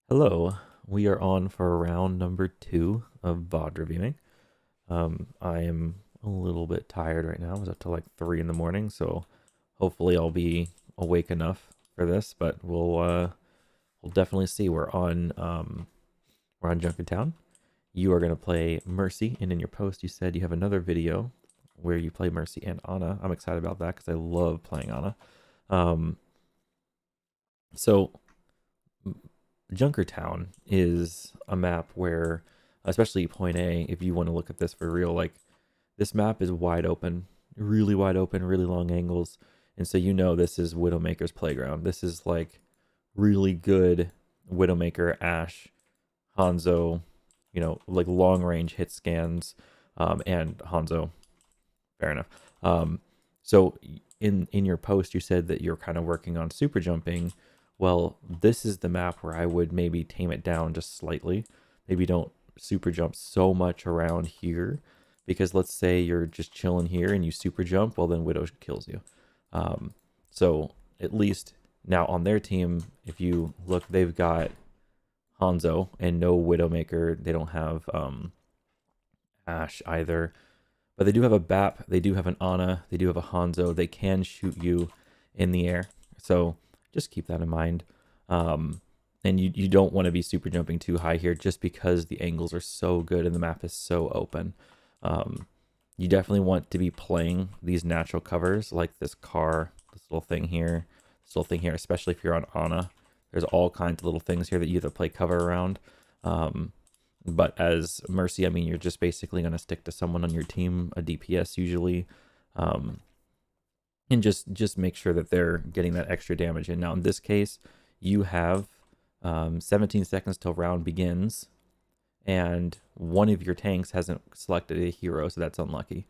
Hello, we are on for round number 2 of VOD reviewing. I am a little bit tired right now. I was up till like 3 in the morning, so hopefully I'll be awake enough for this, but we'll definitely see. We're on Junkertown. You are gonna play Mercy, and in your post you said you have another video where you play Mercy and Ana. I'm excited about that because I love playing Ana. Um, so Junkertown is a map where, especially point A, if you want to look at this for real, like this map is wide open, really long angles. And so you know this is Widowmaker's Playground. This is like really good Widowmaker, Ashe, Hanzo, like long range hit scans, and Hanzo. Fair enough. So in your post, you said that you're kind of working on super jumping. Well, this is the map where I would maybe tame it down just slightly. Maybe don't super jump so much around here, because let's say you're just chilling here and you super jump, well then Widow kills you. So at least now on their team, if you look, they've got Hanzo and no Widowmaker. They don't have Ashe either. But they do have a BAP, they do have an Ana, they do have a Hanzo. They can shoot you in the air. So just keep that in mind. And you don't want to be super jumping too high here just because the angles are so good and the map is so open. You definitely want to be playing these natural covers like this car, this little thing here, especially if you're on Ana. There's all kinds of little things here that you have to play cover around. But as Mercy, I mean, you're just basically going to stick to someone on your team, a DPS usually, and just make sure that they're getting that extra damage in. Now, in this case, you have 17 seconds till round begins, and one of your tanks hasn't selected a hero, so that's unlucky.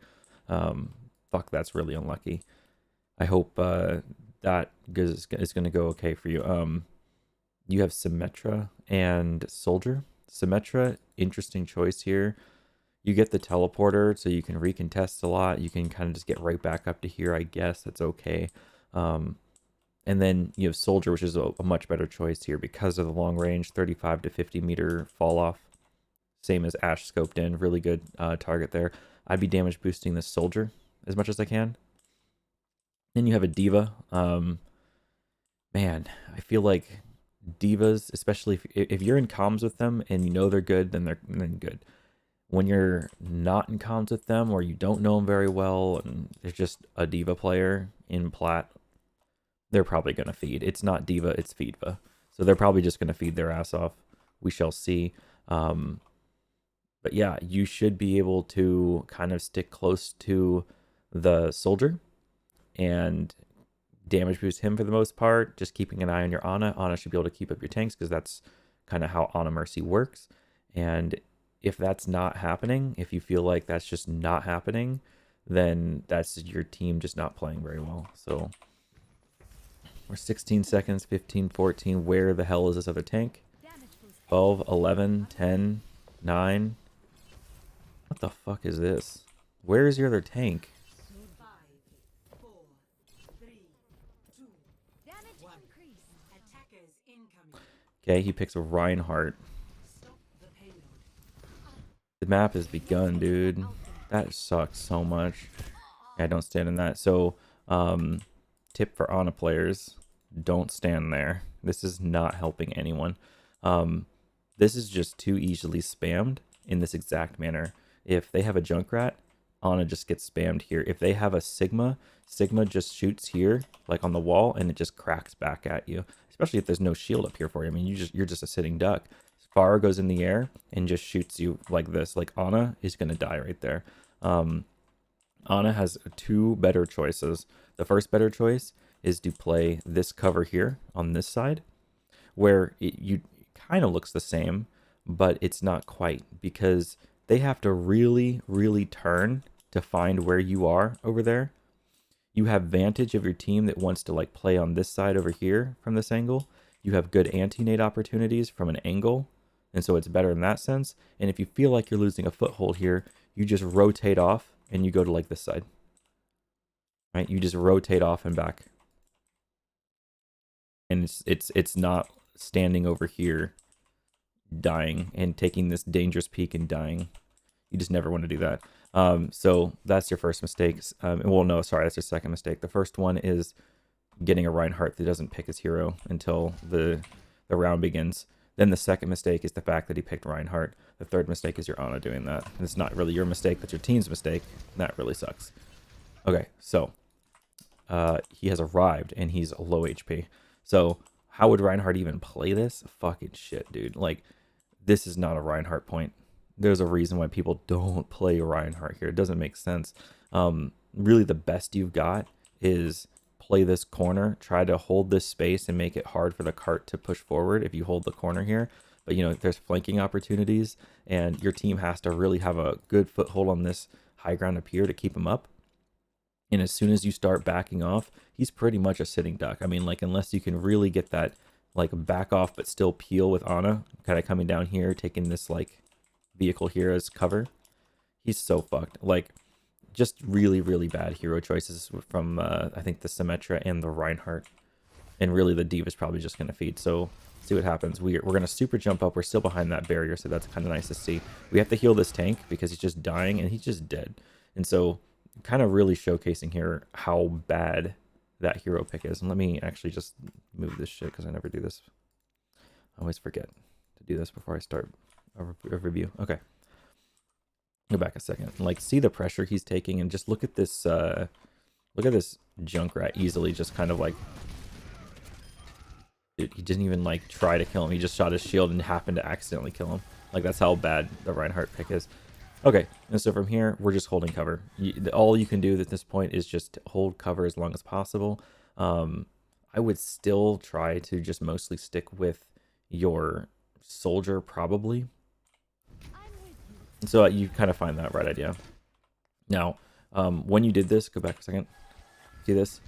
Fuck, that's really unlucky. I hope that is going to go okay for you. You have Symmetra and Soldier. Symmetra, interesting choice here. You get the teleporter, so you can recontest a lot. You can kind of just get right back up to here, I guess. That's okay. And then you have Soldier, which is a much better choice here because of the long range, 35 to 50 meter fall off. Same as Ashe scoped in. Really good target there. I'd be damage boosting this Soldier as much as I can. Then you have a Diva. Man, I feel like divas, especially if you're in comms with them and you know they're good, then they're good. When you're not in comms with them or you don't know them very well and it's just a diva player in Plat, they're probably going to feed. It's not diva, it's feedva. So they're probably just going to feed their ass off. We shall see. But yeah, you should be able to kind of stick close to the soldier and damage boost him for the most part, just keeping an eye on your Ana. Ana should be able to keep up your tanks because that's kind of how Ana Mercy works. And if that's not happening, if you feel like that's just not happening, then that's your team just not playing very well. So we're 16 seconds, 15, 14. Where the hell is this other tank? 12, 11, 10, 9. What the fuck is this? Where is your other tank? Okay, he picks a Reinhardt. The map has begun, dude. That sucks so much. Yeah, don't stand in that. So, tip for Ana players, don't stand there. This is not helping anyone. This is just too easily spammed in this exact manner. If they have a Junkrat, Ana just gets spammed here. If they have a Sigma, Sigma just shoots here, like on the wall, and it just cracks back at you. Especially if there's no shield up here for you. I mean, you're just a sitting duck. Pharah goes in the air and just shoots you like this. Like Ana is gonna die right there. Ana has two better choices. The first better choice is to play this cover here on this side, where you kind of looks the same, but it's not quite because they have to really turn to find where you are over there. You have vantage of your team that wants to like play on this side over here from this angle. You have good anti-nade opportunities from an angle, and so it's better in that sense. And if you feel like you're losing a foothold here, you just rotate off and you go to like this side. Right? You just rotate off and back. And it's not standing over here dying and taking this dangerous peak and dying. You just never want to do that. So that's your first mistake. Well, no, sorry, that's your second mistake. The first one is getting a Reinhardt that doesn't pick his hero until the round begins. Then the second mistake is the fact that he picked Reinhardt. The third mistake is your Ana doing that. And it's not really your mistake, that's your team's mistake. That really sucks. Okay, so he has arrived and he's low HP. So how would Reinhardt even play this? Fucking shit, dude. Like, this is not a Reinhardt point. There's a reason why people don't play Reinhardt here. It doesn't make sense. Really, the best you've got is play this corner, try to hold this space and make it hard for the cart to push forward if you hold the corner here. But, you know, there's flanking opportunities and your team has to really have a good foothold on this high ground up here to keep him up. And as soon as you start backing off, he's pretty much a sitting duck. I mean, like, unless you can really get that, like, back off but still peel with Ana, kind of coming down here, taking this, like, vehicle here as cover, he's so fucked. Like, just really, really bad hero choices from, I think, the Symmetra and the Reinhardt. And really, the D.Va's probably just going to feed. So, see what happens. We're going to super jump up. We're still behind that barrier, so that's kind of nice to see. We have to heal this tank because he's just dying, and he's just dead. And so, kind of really showcasing here how bad that hero pick is. And let me actually just move this shit because I never do this. I always forget to do this before I start a review. Okay. Go back a second. Like, see the pressure he's taking and just look at this Junkrat easily just kind of like, dude, he didn't even like try to kill him. He just shot his shield and happened to accidentally kill him. Like, that's how bad the Reinhardt pick is. Okay, and so from here, we're just holding cover. All you can do at this point is just hold cover as long as possible. I would still try to just mostly stick with your soldier, probably. So you kind of find that right idea. Now, when you did this, go back a second. See this?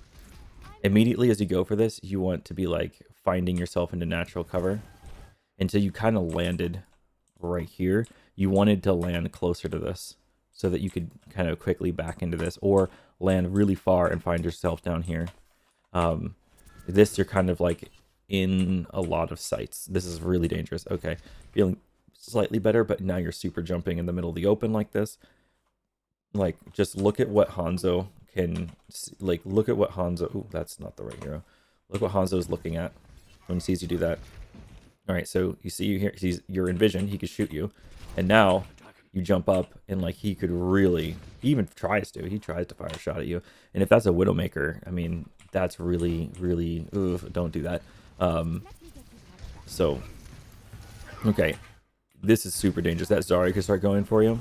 Immediately as you go for this, you want to be like finding yourself into natural cover. Until you kind of landed right here. You wanted to land closer to this so that you could kind of quickly back into this or land really far and find yourself down here. This, you're kind of like in a lot of sights. This is really dangerous. Okay, feeling slightly better, but now you're super jumping in the middle of the open like this. Like, just look at what Hanzo can, like, look at what Hanzo, ooh, that's not the right hero. Look what Hanzo is looking at when he sees you do that. All right, so you see you here, you're in vision, he could shoot you. And now you jump up and like he could really, he tries to fire a shot at you. And if that's a Widowmaker, I mean, that's really, really, don't do that. So, okay, this is super dangerous. That Zarya could start going for you.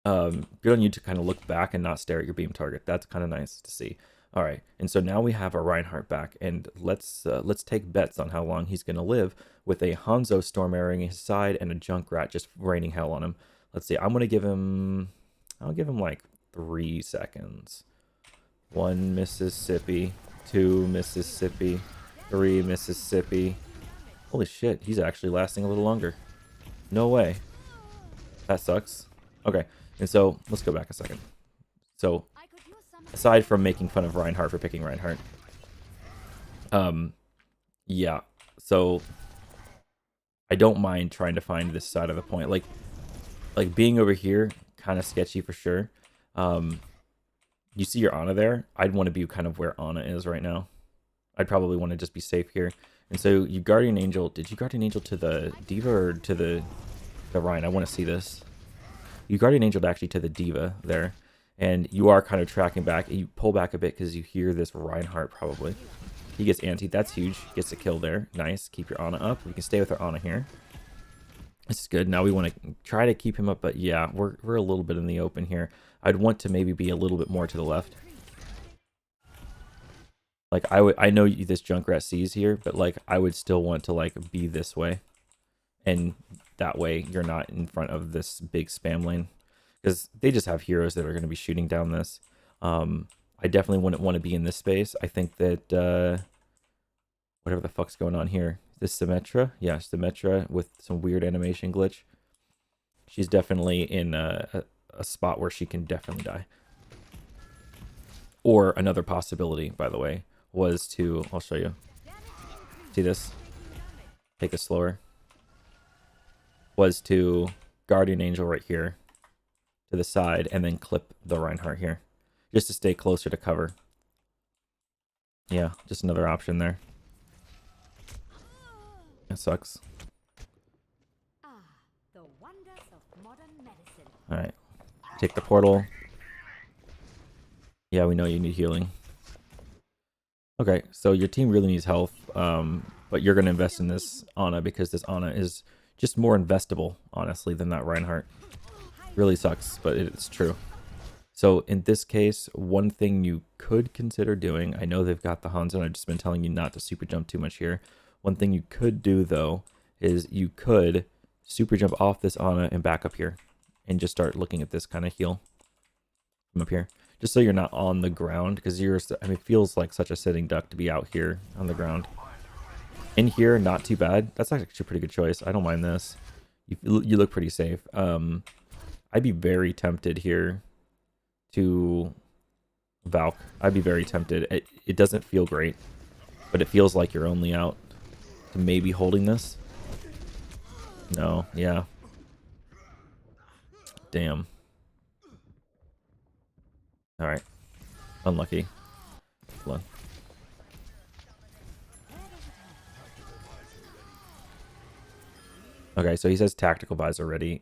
Good on you to kind of look back and not stare at your beam target. That's kind of nice to see. All right, and so now we have a Reinhardt back, and let's take bets on how long he's going to live with a Hanzo storm arrowing his side and a Junkrat just raining hell on him. Let's see, I'm going to give him, I'll give him like 3 seconds. 1 Mississippi, 2 Mississippi, 3 Mississippi. Holy shit, he's actually lasting a little longer. No way. That sucks. Okay, and so let's go back a second. So, aside from making fun of Reinhardt for picking Reinhardt, yeah, so I don't mind trying to find this side of the point. Like being over here, kind of sketchy for sure. You see your Ana there? I'd want to be kind of where Ana is right now. I'd probably want to just be safe here. And so you Guardian Angel, did you Guardian Angel to the D.Va or to the Rein? I want to see this. You Guardian Angel actually to the D.Va there. And you are kind of tracking back. You pull back a bit because you hear this Reinhardt probably. He gets anti. That's huge. Gets a kill there. Nice. Keep your Ana up. We can stay with our Ana here. This is good. Now we want to try to keep him up. But yeah, we're a little bit in the open here. I'd want to maybe be a little bit more to the left. Like, I know this Junkrat sees here, but like I would still want to like be this way. And that way you're not in front of this big spam lane. Because they just have heroes that are going to be shooting down this. I definitely wouldn't want to be in this space. I think that whatever the fuck's going on here. This Symmetra? Yeah, Symmetra with some weird animation glitch. She's definitely in a spot where she can definitely die. Or another possibility, by the way, was to... I'll show you. See this? Take it slower. was to Guardian Angel right here to the side and then clip the Reinhardt here just to stay closer to cover. Yeah, just another option there. That sucks. Alright. Take the portal. Yeah, we know you need healing. Okay, so your team really needs health, but you're going to invest in this Ana because this Ana is just more investable, honestly, than that Reinhardt. Really sucks, but it's true. So in this case, one thing you could consider doing, I know they've got the Hanzo, and I've just been telling you not to super jump too much here. One thing you could do, though, is you could super jump off this Ana and back up here and just start looking at this kind of heal from up here. Just so you're not on the ground, because I mean, it feels like such a sitting duck to be out here on the ground. In here, not too bad. That's actually a pretty good choice. I don't mind this. You look pretty safe. I'd be very tempted here to Valk. I'd be very tempted. It doesn't feel great, but it feels like you're only out to maybe holding this. No, yeah. Damn. Alright. Unlucky. Blood. Okay, so he says tactical visor ready.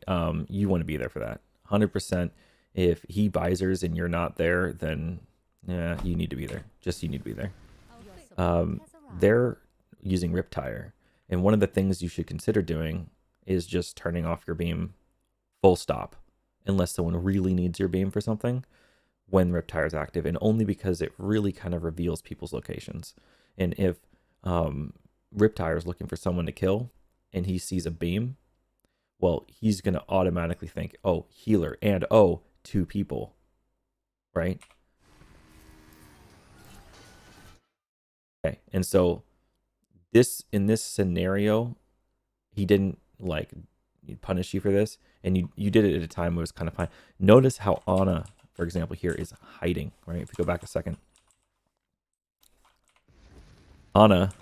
You want to be there for that. 100%. If he visors and you're not there, then yeah, you need to be there. Just you need to be there. They're using Riptire. And one of the things you should consider doing is just turning off your beam full stop. Unless someone really needs your beam for something when Riptire is active. And only because it really kind of reveals people's locations. And if Riptire is looking for someone to kill and he sees a beam, well, he's going to automatically think, oh, healer, and oh, 2 people, right? Okay, and so in this scenario, he didn't like punish you for this, and you did it at a time where it was kind of fine. Notice how Ana, for example, here is hiding, right? If we go back a second, Ana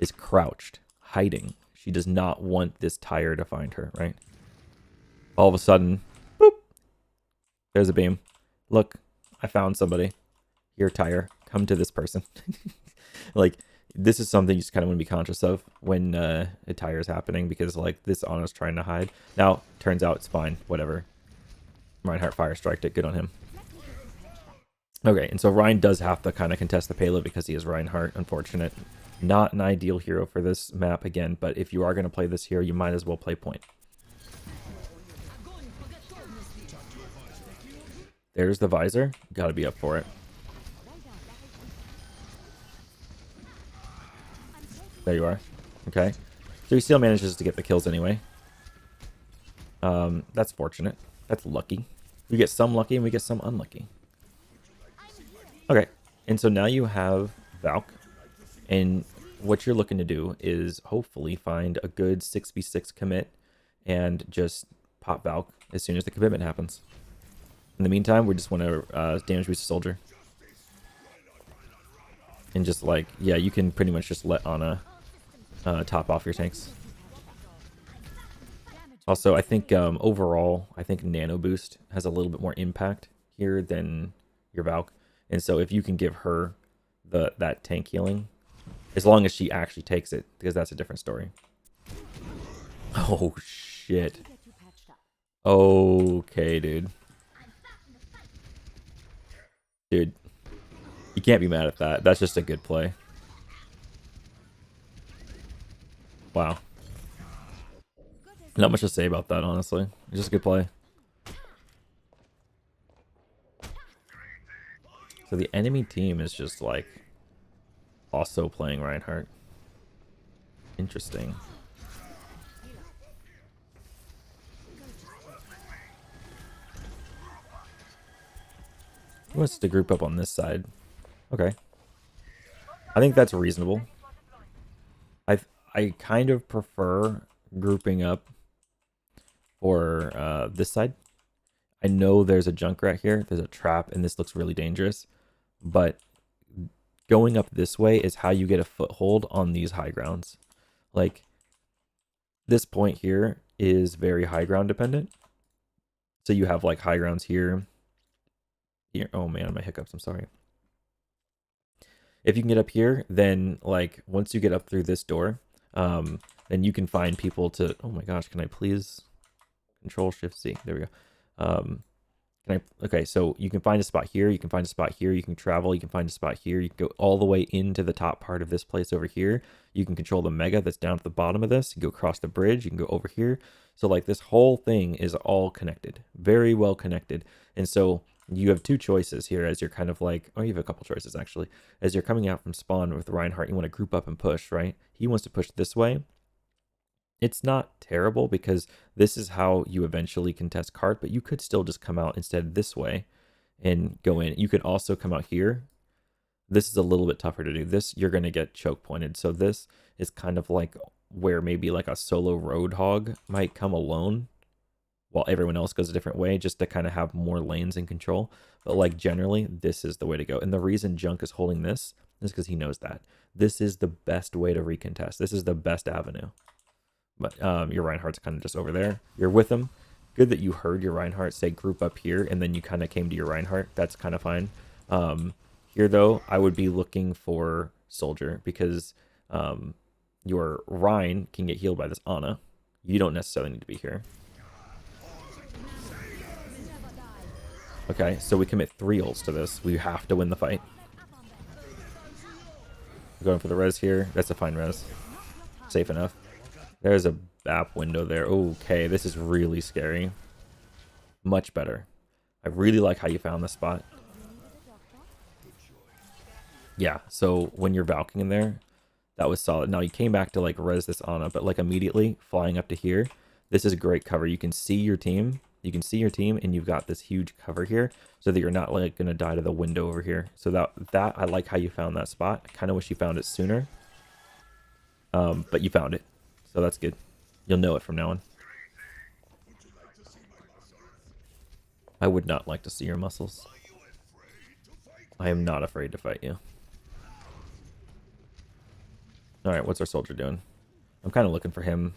is crouched, hiding. She does not want this tire to find her, right? All of a sudden, boop, there's a beam. Look, I found somebody. Here, tire, come to this person. Like, this is something you just kind of want to be conscious of when a tire is happening, because like this Ana's trying to hide. Now, turns out it's fine, whatever. Reinhardt fire striked it, good on him. Okay, and so Ryan does have to kind of contest the payload because he is Reinhardt. Unfortunate. Not an ideal hero for this map again, but if you are going to play this hero, you might as well play point. There's the visor. Got to be up for it. There you are. Okay. So he still manages to get the kills anyway. That's fortunate. That's lucky. We get some lucky and we get some unlucky. Okay. And so now you have Valk. And what you're looking to do is hopefully find a good 6v6 commit and just pop Valk as soon as the commitment happens. In the meantime, we just want to damage boost a soldier. And just like, yeah, you can pretty much just let Ana top off your tanks. Also, I think overall, I think Nano Boost has a little bit more impact here than your Valk. And so if you can give her that tank healing, as long as she actually takes it, because that's a different story. Oh, shit. Okay, dude. Dude, you can't be mad at that. That's just a good play. Wow. Not much to say about that, honestly. It's just a good play. So the enemy team is just like also playing Reinhardt. Interesting. He wants to group up on this side. Okay. I think that's reasonable. I kind of prefer grouping up for this side. I know there's a Junkrat here. There's a trap, and this looks really dangerous. But going up this way is how you get a foothold on these high grounds. Like, this point here is very high ground dependent. So you have like high grounds here. Here. Oh man, my hiccups. I'm sorry. If you can get up here, then like once you get up through this door, then you can find people to. Oh my gosh, can I please Control Shift C? There we go. Okay, so you can find a spot here, you can find a spot here, you can travel, you can find a spot here, you can go all the way into the top part of this place over here. You can control the mega that's down at the bottom of this. You can go across the bridge, you can go over here. So like this whole thing is all connected, very well connected. And so you have two choices here as you're kind of like, oh, you have a couple choices actually. As you're coming out from spawn with Reinhardt, you want to group up and push, right? He wants to push this way. It's not terrible because this is how you eventually contest cart, but you could still just come out instead this way and go in. You could also come out here. This is a little bit tougher to do. This, you're going to get choke pointed. So this is kind of like where maybe like a solo roadhog might come alone while everyone else goes a different way, just to kind of have more lanes in control. But like generally, this is the way to go. And the reason Junk is holding this is because he knows that. This is the best way to recontest. This is the best avenue. But your Reinhardt's kind of just over there. You're with him. Good that you heard your Reinhardt say group up here, and then you kind of came to your Reinhardt. That's kind of fine. Here, though, I would be looking for Soldier, because your Rein can get healed by this Ana. You don't necessarily need to be here. Okay, so we commit 3 ults to this. We have to win the fight. Going for the res here. That's a fine res. Safe enough. There's a app window there. Okay, this is really scary. Much better. I really like how you found this spot. Yeah, so when you're Valking in there, that was solid. Now you came back to like res this Ana, but like immediately flying up to here, this is a great cover. You can see your team. You can see your team, and you've got this huge cover here, so that you're not like gonna die to the window over here. So that I like how you found that spot. I kind of wish you found it sooner. But you found it. So that's good. You'll know it from now on. I would not like to see your muscles. I am not afraid to fight you. Alright, what's our soldier doing? I'm kind of looking for him.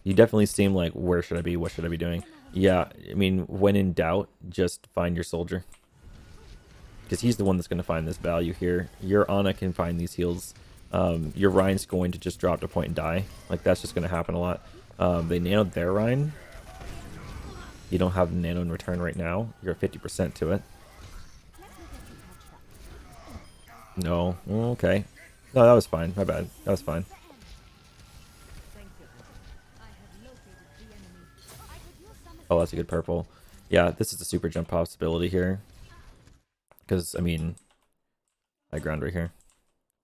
You definitely seem like, where should I be? What should I be doing? Yeah, I mean, when in doubt, just find your soldier. Because he's the one that's going to find this value here. Your Ana can find these heals. Your Rein's going to just drop to point and die. Like, that's just going to happen a lot. They nanoed their Rein. You don't have nano in return right now. You're at 50% to it. No. Okay. No, that was fine. My bad. That was fine. Oh, that's a good purple. Yeah, this is a super jump possibility here. Because, I mean, high ground right here.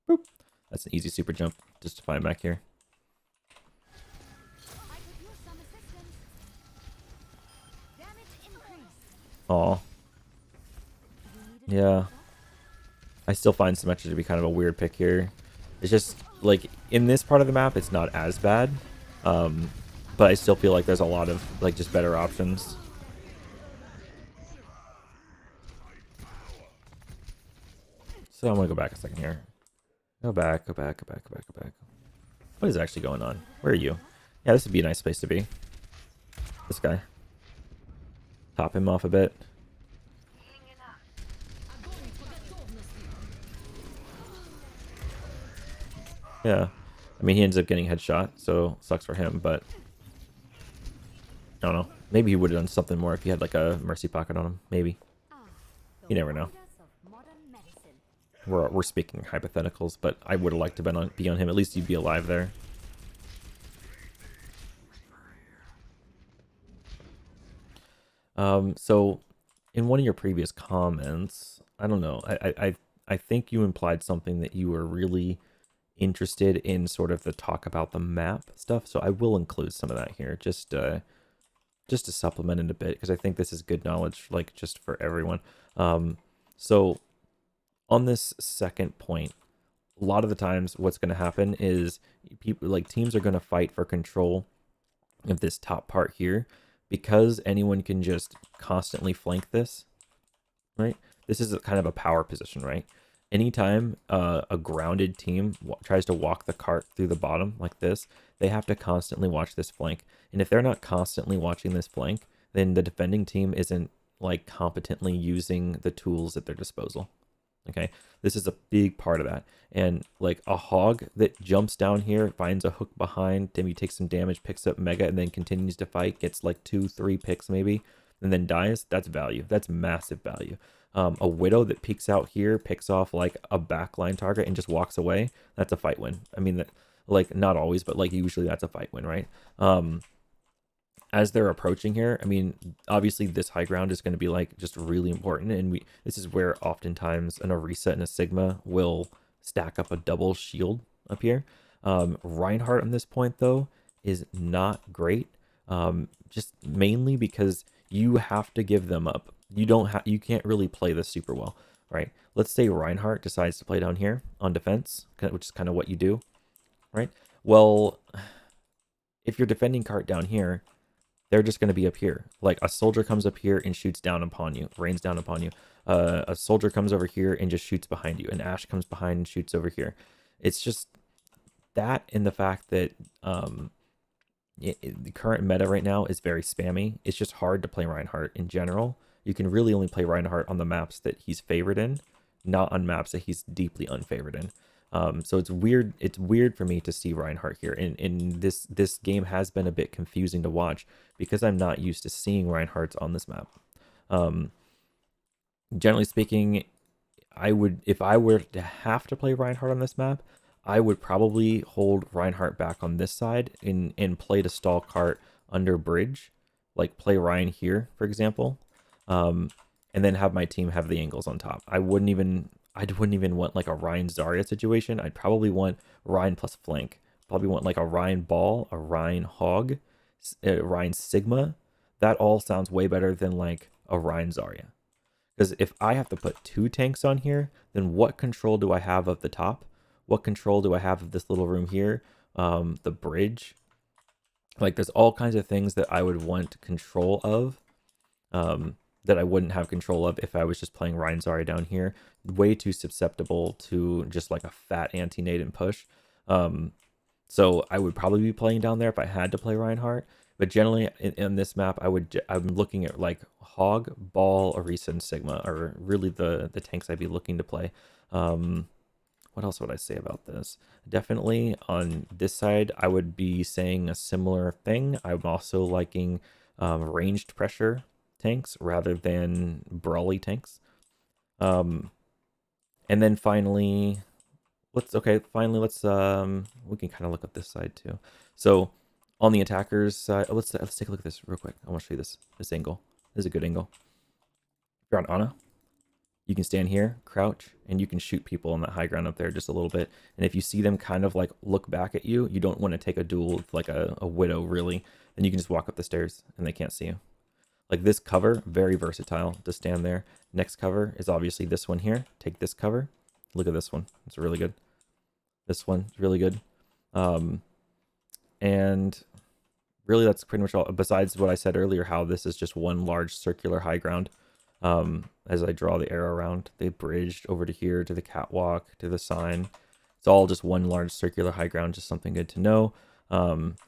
Boop. That's an easy super jump just to find back here. Aw. Yeah. I still find Symmetra to be kind of a weird pick here. It's just, like, in this part of the map, it's not as bad. But I still feel like there's a lot of, like, just better options. So I'm gonna go back a second here. Go back, go back, go back, go back, go back. What is actually going on? Where are you? Yeah, this would be a nice place to be. This guy. Top him off a bit. Yeah. I mean, he ends up getting headshot, so sucks for him, but I don't know. Maybe he would have done something more if he had like a mercy pocket on him. Maybe. You never know. We're speaking hypotheticals, but I would have liked to be on him. At least he'd be alive there. So in one of your previous comments, I don't know, I think you implied something that you were really interested in sort of the talk about the map stuff. So I will include some of that here, just to supplement it a bit, because I think this is good knowledge, like just for everyone. So on this second point, a lot of the times what's going to happen is people, like teams, are going to fight for control of this top part here, because anyone can just constantly flank this, right? This is kind of a power position, right? anytime a grounded team tries to walk the cart through the bottom like this, they have to constantly watch this flank. And if they're not constantly watching this flank, then the defending team isn't like competently using the tools at their disposal. Okay, this is a big part of that. And like a hog that jumps down here, finds a hook behind, maybe takes some damage, picks up mega, and then continues to fight, gets like 2-3 picks maybe, and then dies. That's value. That's massive value. A widow that peeks out here, picks off like a backline target and just walks away. That's a fight win. I mean, that like not always, but like usually that's a fight win, right? As they're approaching here, I mean, obviously this high ground is going to be like just really important, and this is where oftentimes a reset and a Sigma will stack up a double shield up here. Reinhardt on this point though is not great, just mainly because you have to give them up. You can't really play this super well, right? Let's say Reinhardt decides to play down here on defense, which is kind of what you do, right? Well, if you're defending cart down here, they're just going to be up here. Like a soldier comes up here and shoots down upon you, rains down upon you. A soldier comes over here and just shoots behind you. An Ashe comes behind and shoots over here. It's just that, and the fact that the current meta right now is very spammy. It's just hard to play Reinhardt in general. You can really only play Reinhardt on the maps that he's favored in, not on maps that he's deeply unfavored in. So it's weird. It's weird for me to see Reinhardt here, and this game has been a bit confusing to watch because I'm not used to seeing Reinhardts on this map. Generally speaking, if I were to have to play Reinhardt on this map, I would probably hold Reinhardt back on this side and play to stall cart under bridge, like play Ryan here, for example, and then have my team have the angles on top. I wouldn't even want like a Ryan Zarya situation. I'd probably want Ryan plus flank. Probably want like a Ryan Ball, a Ryan Hog, a Ryan Sigma. That all sounds way better than like a Ryan Zarya. Because if I have to put 2 tanks on here, then what control do I have of the top? What control do I have of this little room here? The bridge. Like there's all kinds of things that I would want control of. That I wouldn't have control of if I was just playing Ryan Zarya down here. Way too susceptible to just like a fat anti-nade and push. So I would probably be playing down there if I had to play Reinhardt. But generally in this map, I'm looking at like Hog, Ball, Orisa, and Sigma are really the tanks I'd be looking to play. What else would I say about this? Definitely on this side, I would be saying a similar thing. I'm also liking ranged pressure tanks rather than brawly tanks. And then finally, let's we can kind of look at this side too. So on the attackers side, let's take a look at this real quick. I want to show you this angle. This is a good angle. If you're on Ana, you can stand here, crouch, and you can shoot people on that high ground up there just a little bit. And if you see them kind of like look back at you, you don't want to take a duel with like a widow really, then you can just walk up the stairs and they can't see you. Like this cover, very versatile to stand there. Next cover is obviously this one here. Take this cover. Look at this one. It's really good. This one is really good. And really that's pretty much all, besides what I said earlier, how this is just one large circular high ground. As I draw the arrow around, they bridged over to here, to the catwalk, to the sign. It's all just one large circular high ground, just something good to know.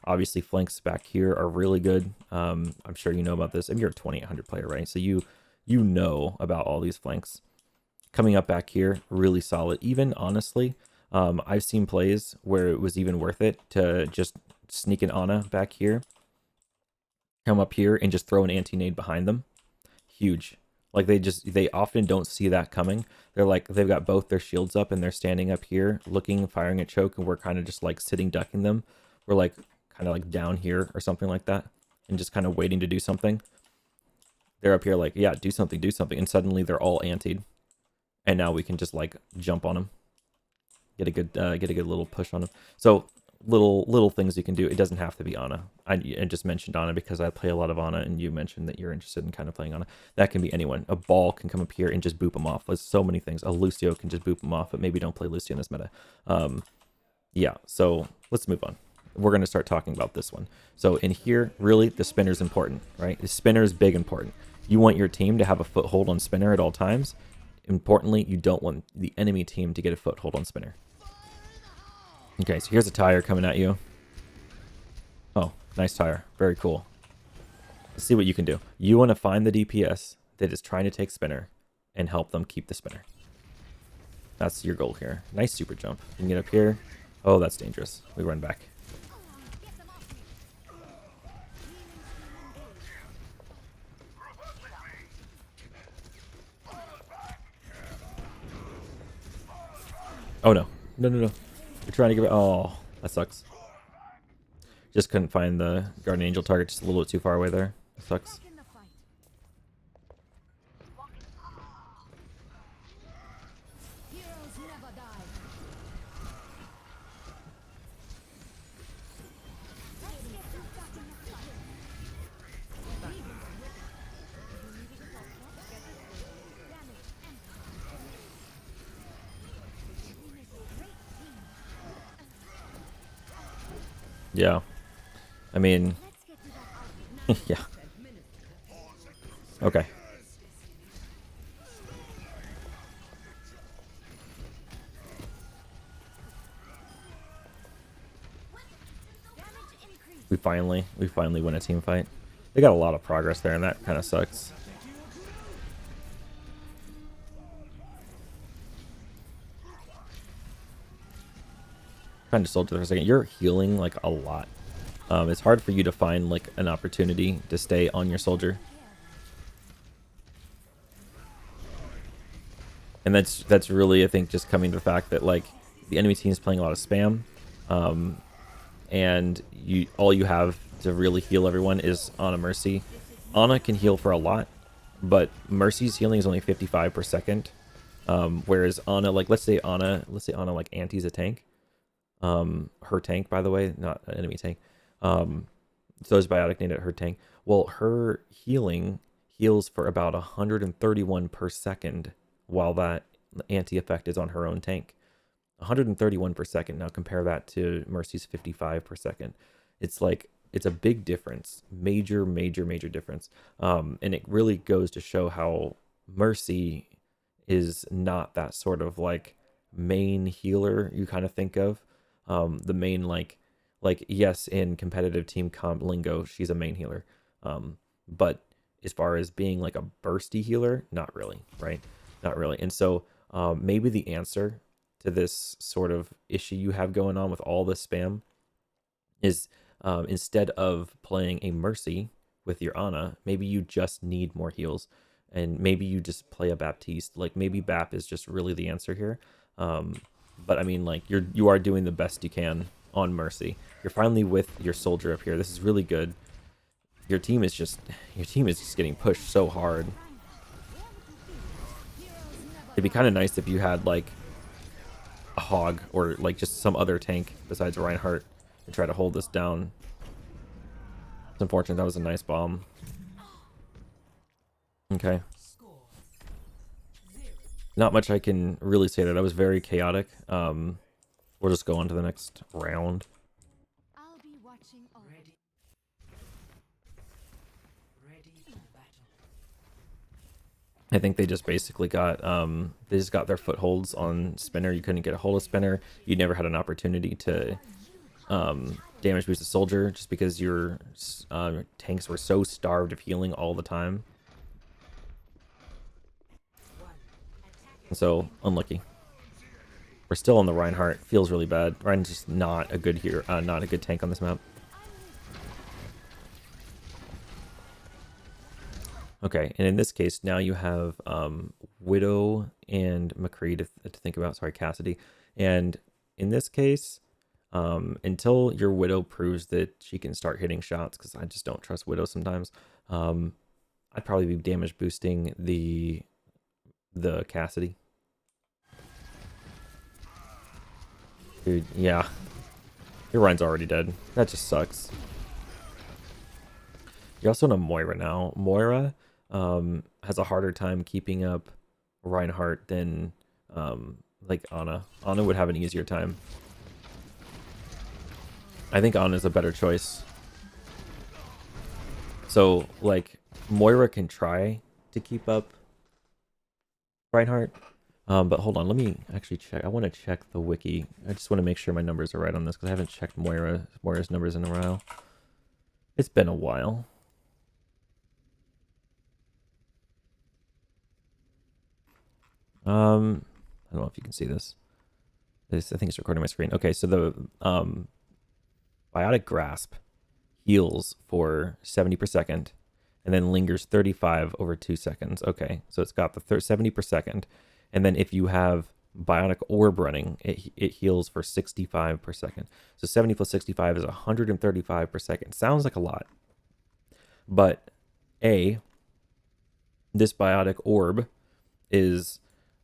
Obviously flanks back here are really good. I'm sure you know about this. I mean, you're a 2800 player, right? So you know about all these flanks. Coming up back here, really solid. Even honestly, I've seen plays where it was even worth it to just sneak an Ana back here, come up here and just throw an anti-nade behind them. Huge. Like they often don't see that coming. They're like, they've got both their shields up and they're standing up here looking, firing a choke, and we're kind of just like sitting ducking them. We're like kind of like down here or something like that and just kind of waiting to do something. They're up here like, yeah, do something. And suddenly they're all antied. And now we can just like jump on them. Get a good little push on them. So little things you can do. It doesn't have to be Ana. I just mentioned Ana because I play a lot of Ana, and you mentioned that you're interested in kind of playing Ana. That can be anyone. A Ball can come up here and just boop them off. There's so many things. A Lucio can just boop them off, but maybe don't play Lucio in this meta. Yeah, so let's move on. We're going to start talking about this one. So in here, really, the spinner is important, right? The spinner is big important. You want your team to have a foothold on spinner at all times. importantly, you don't want the enemy team to get a foothold on Spinner. Okay, so here's a tire coming at you. Oh, nice tire. Very cool. Let's see what you can do. You want to find the DPS that is trying to take Spinner and help them keep the Spinner. That's your goal here. Nice super jump. You can get up here. Oh, that's dangerous. We run back. Oh, no. No, no, no. You're trying to give it... Oh, that sucks. Just couldn't find the Guardian Angel target. Just a little bit too far away there. That sucks. Yeah. I mean... yeah. Okay. We finally win a team fight. They got a lot of progress there, and that kind of sucks. Trying to soldier for a second. You're healing like a lot. It's hard for you to find like an opportunity to stay on your soldier. And that's really, I think, just coming to the fact that like the enemy team is playing a lot of spam, and all you have to really heal everyone is Ana Mercy. Ana can heal for a lot, but Mercy's healing is only 55 per second, whereas Ana, like let's say Ana like anti's a tank. Her tank, by the way, not an enemy tank. So is Biotic named it her tank. Well, her healing heals for about 131 per second, while that anti effect is on her own tank. 131 per second. Now compare that to Mercy's 55 per second. It's like, it's a big difference. Major difference. And it really goes to show how Mercy is not that sort of like main healer you kind of think of. The main like yes, in competitive team comp lingo, she's a main healer. But as far as being like a bursty healer, not really, right? Not really. And so maybe the answer to this sort of issue you have going on with all this spam is instead of playing a Mercy with your Ana, maybe you just need more heals. And maybe you just play a Baptiste. Like maybe Bap is just really the answer here. But I mean, like you are doing the best you can on Mercy. You're finally with your soldier up here. This is really good. Your team is just getting pushed so hard. It'd be kind of nice if you had like a Hog or like just some other tank besides Reinhardt and try to hold this down. It's unfortunate. That was a nice bomb. Okay. Not much I can really say that. That was very chaotic. We'll just go on to the next round. I'll be watching over. Ready for battle. I think they just basically got their footholds on Spinner. You couldn't get a hold of Spinner. You never had an opportunity to damage boost a soldier just because your tanks were so starved of healing all the time. So unlucky. We're still on the Reinhardt. Feels really bad. Reinhardt's just not a good here, not a good tank on this map. Okay, and in this case, now you have Widow and McCree to think about. Sorry, Cassidy. And in this case, until your Widow proves that she can start hitting shots, because I just don't trust Widow sometimes, I'd probably be damage boosting the Cassidy. Dude, yeah. Your Ryan's already dead. That just sucks. You're also on a Moira now. Moira has a harder time keeping up Reinhardt than like Ana. Ana would have an easier time. I think Ana's a better choice. So like Moira can try to keep up Reinhardt. But hold on, let me actually check. I want to check the wiki. I just want to make sure my numbers are right on this because I haven't checked Moira's numbers in a while. It's been a while. I don't know if you can see this. I think it's recording my screen. Okay, so the Biotic Grasp heals for 70 per second and then lingers 35 over 2 seconds. Okay, so it's got the 70 per second. And then if you have Bionic Orb running, it heals for 65 per second. So 70 plus 65 is 135 per second. Sounds like a lot. But this Biotic Orb is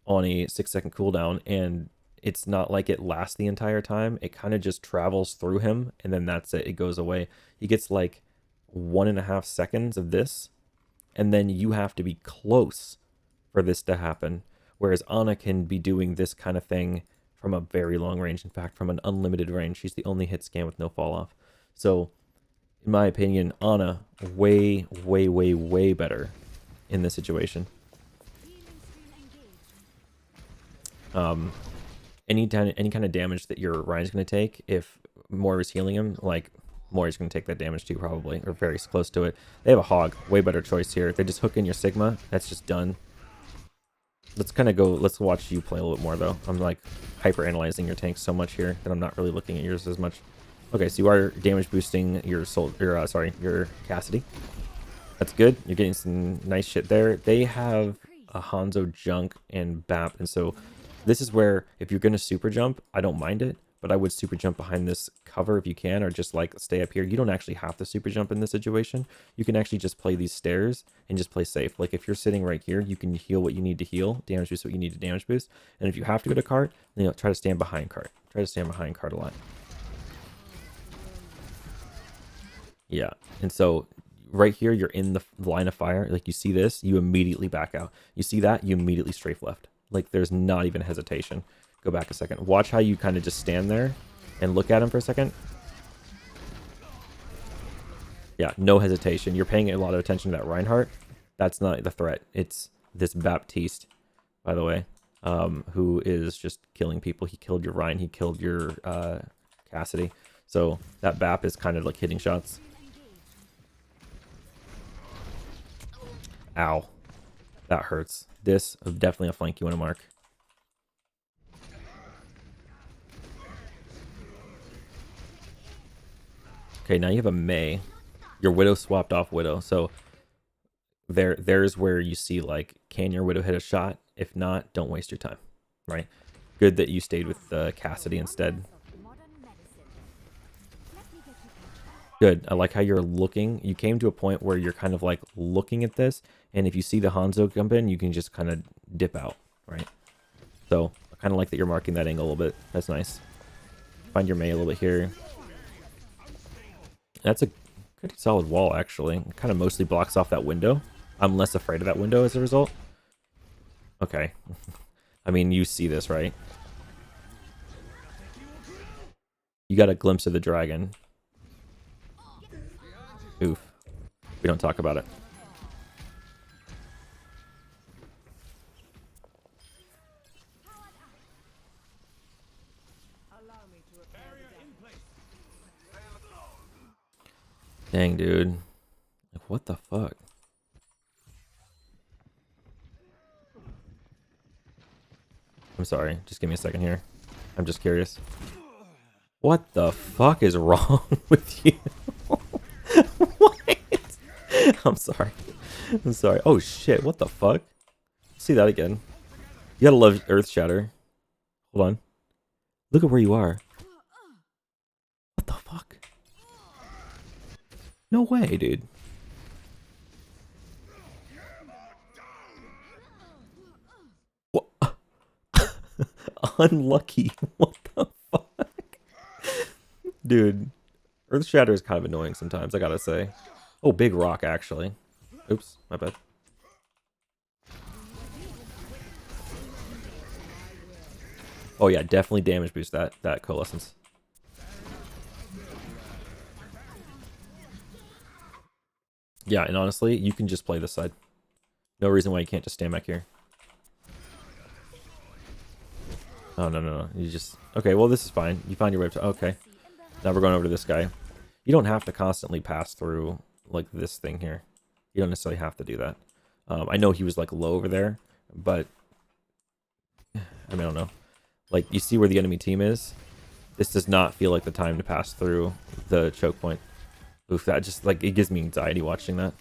on a 6-second cooldown, and it's not like it lasts the entire time. It kind of just travels through him, and then that's it. It goes away. He gets like 1.5 seconds of this, and then you have to be close for this to happen. Whereas Ana can be doing this kind of thing from a very long range. In fact, from an unlimited range. She's the only hit scan with no fall off. So, in my opinion, Ana way, way, way, way better in this situation. Any kind of damage that your Ryan's going to take, if Moira's healing him, like, Moira's going to take that damage too, probably, or very close to it. They have a Hog. Way better choice here. If they just hook in your Sigma, that's just done. Let's kind of go, let's watch you play a little bit more, though. I'm, like, hyper-analyzing your tank so much here that I'm not really looking at yours as much. Okay, so you are damage boosting your your Cassidy. That's good. You're getting some nice shit there. They have a Hanzo Junk and Bap, and so this is where, if you're going to super jump, I don't mind it, but I would super jump behind this cover if you can, or just like stay up here. You don't actually have to super jump in this situation. You can actually just play these stairs and just play safe. Like if you're sitting right here, you can heal what you need to heal, damage boost what you need to damage boost. And if you have to go to cart, then try to stand behind cart. Try to stand behind cart a lot. Yeah, and so right here, you're in the line of fire. Like you see this, you immediately back out. You see that, you immediately strafe left. Like there's not even hesitation. Go back a second. Watch how you kind of just stand there and look at him for a second. Yeah, no hesitation. You're paying a lot of attention to that Reinhardt. That's not the threat. It's this Baptiste, by the way, who is just killing people. He killed your Ryan. He killed your Cassidy. So that Bap is kind of like hitting shots. Ow. That hurts. This is definitely a flank you want to mark. Okay, now you have a Mei. Your Widow swapped off Widow. So there's where you see, like, can your Widow hit a shot? If not, don't waste your time, right? Good that you stayed with Cassidy instead. Good. I like how you're looking. You came to a point where you're kind of like looking at this, and if you see the Hanzo jump in, you can just kind of dip out, right? So I kind of like that you're marking that angle a little bit. That's nice. Find your Mei a little bit here. That's a pretty solid wall, actually. It kind of mostly blocks off that window. I'm less afraid of that window as a result. Okay. I mean, you see this, right? You got a glimpse of the dragon. Oof. We don't talk about it. Dang, dude. Like, what the fuck? I'm sorry. Just give me a second here. I'm just curious. What the fuck is wrong with you? What? I'm sorry. I'm sorry. Oh shit, what the fuck? See that again. You gotta love Earth Shatter. Hold on. Look at where you are. What the fuck? No way, dude. What? Unlucky. What the fuck? Dude. Earth Shatter is kind of annoying sometimes, I gotta say. Oh, big rock, actually. Oops, my bad. Oh yeah, definitely damage boost that Coalescence. Yeah, and honestly, you can just play this side. No reason why you can't just stand back here. Oh, no, no, no. You just... Okay, well, this is fine. You find your way to... Okay. Now we're going over to this guy. You don't have to constantly pass through, like, this thing here. You don't necessarily have to do that. I know he was, like, low over there, but... I mean, I don't know. Like, you see where the enemy team is? This does not feel like the time to pass through the choke point. Oof, that just, like, it gives me anxiety watching that.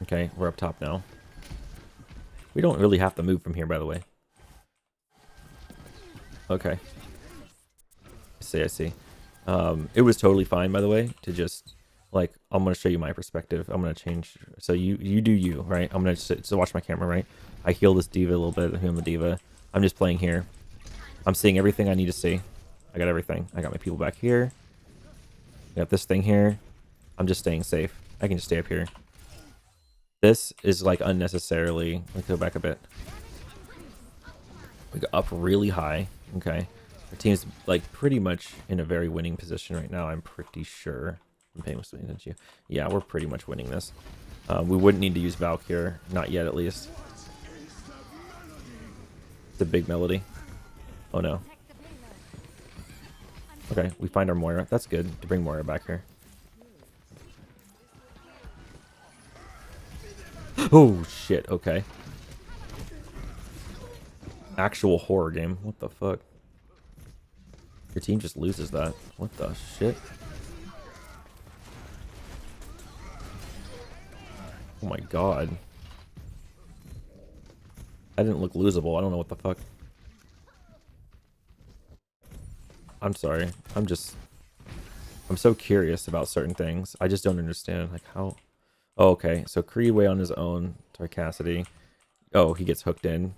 Okay, we're up top now. We don't really have to move from here, by the way. Okay. I see. It was totally fine, by the way, to just, like, I'm going to show you my perspective. I'm going to change. So you do you, right? I'm going to watch my camera, right? I heal this diva a little bit. I heal the diva. I'm just playing here. I'm seeing everything I need to see. I got everything. I got my people back here. I got this thing here. I'm just staying safe. I can just stay up here. This is, like, unnecessarily... Let's go back a bit. We got up really high. Okay. Our team's, like, pretty much in a very winning position right now, I'm pretty sure. I'm paying attention to you. Yeah, we're pretty much winning this. We wouldn't need to use Valk here. Not yet, at least. It's a big melody. Oh, no. Okay, we find our Moira. That's good to bring Moira back here. Oh, shit. Okay. Actual horror game. What the fuck? Your team just loses that. What the shit? Oh my god. That didn't look losable. I don't know what the fuck. I'm sorry. I'm so curious about certain things. I just don't understand, like, how... Oh, okay. So Creed way on his own. Cassidy. Oh, he gets hooked in.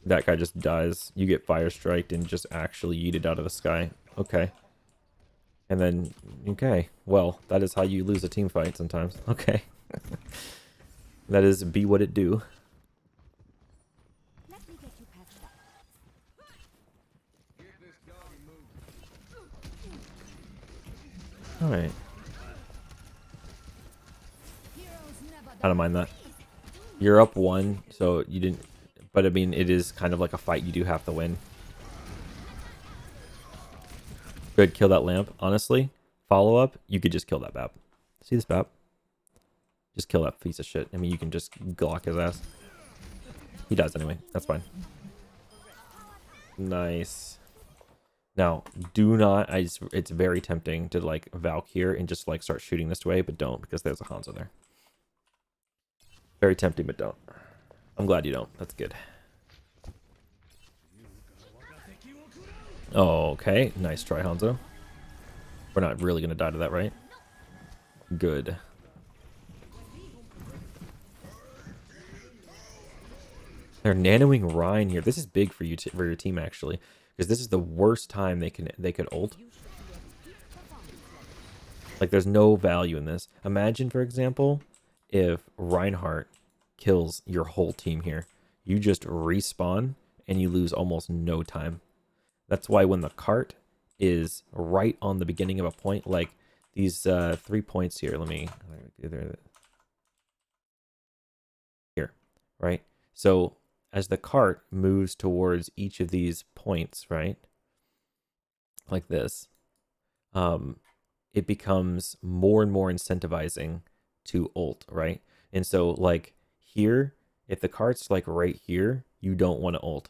That guy just dies. You get fire striked and just actually yeeted out of the sky. Okay. And then, okay. Well, that is how you lose a team fight sometimes. Okay. That is be what it do. Let me get you past that. Alright. I don't mind that. You're up 1, so you didn't... But I mean, it is kind of like a fight you do have to win. Good, kill that lamp. Honestly, follow up, you could just kill that Bap. See this Bap? Just kill that piece of shit. I mean, you can just Glock his ass. He dies anyway. That's fine. Nice. Now, do not... it's very tempting to, like, Valk here and just, like, start shooting this way, but don't, because there's a Hanzo there. Very tempting, but don't. I'm glad you don't. That's good. Okay, nice try, Hanzo. We're not really going to die to that, right? Good. They're nanoing Rhine here. This is big for you, for your team, actually, because this is the worst time they could ult. Like, there's no value in this. Imagine, for example, if Reinhardt kills your whole team here. You just respawn and you lose almost no time. That's why when the cart is right on the beginning of a point, like these 3 points here, let me... Here, right? So as the cart moves towards each of these points, right? Like this, it becomes more and more incentivizing to ult, right? And so, like, here, if the cart's, like, right here, you don't want to ult,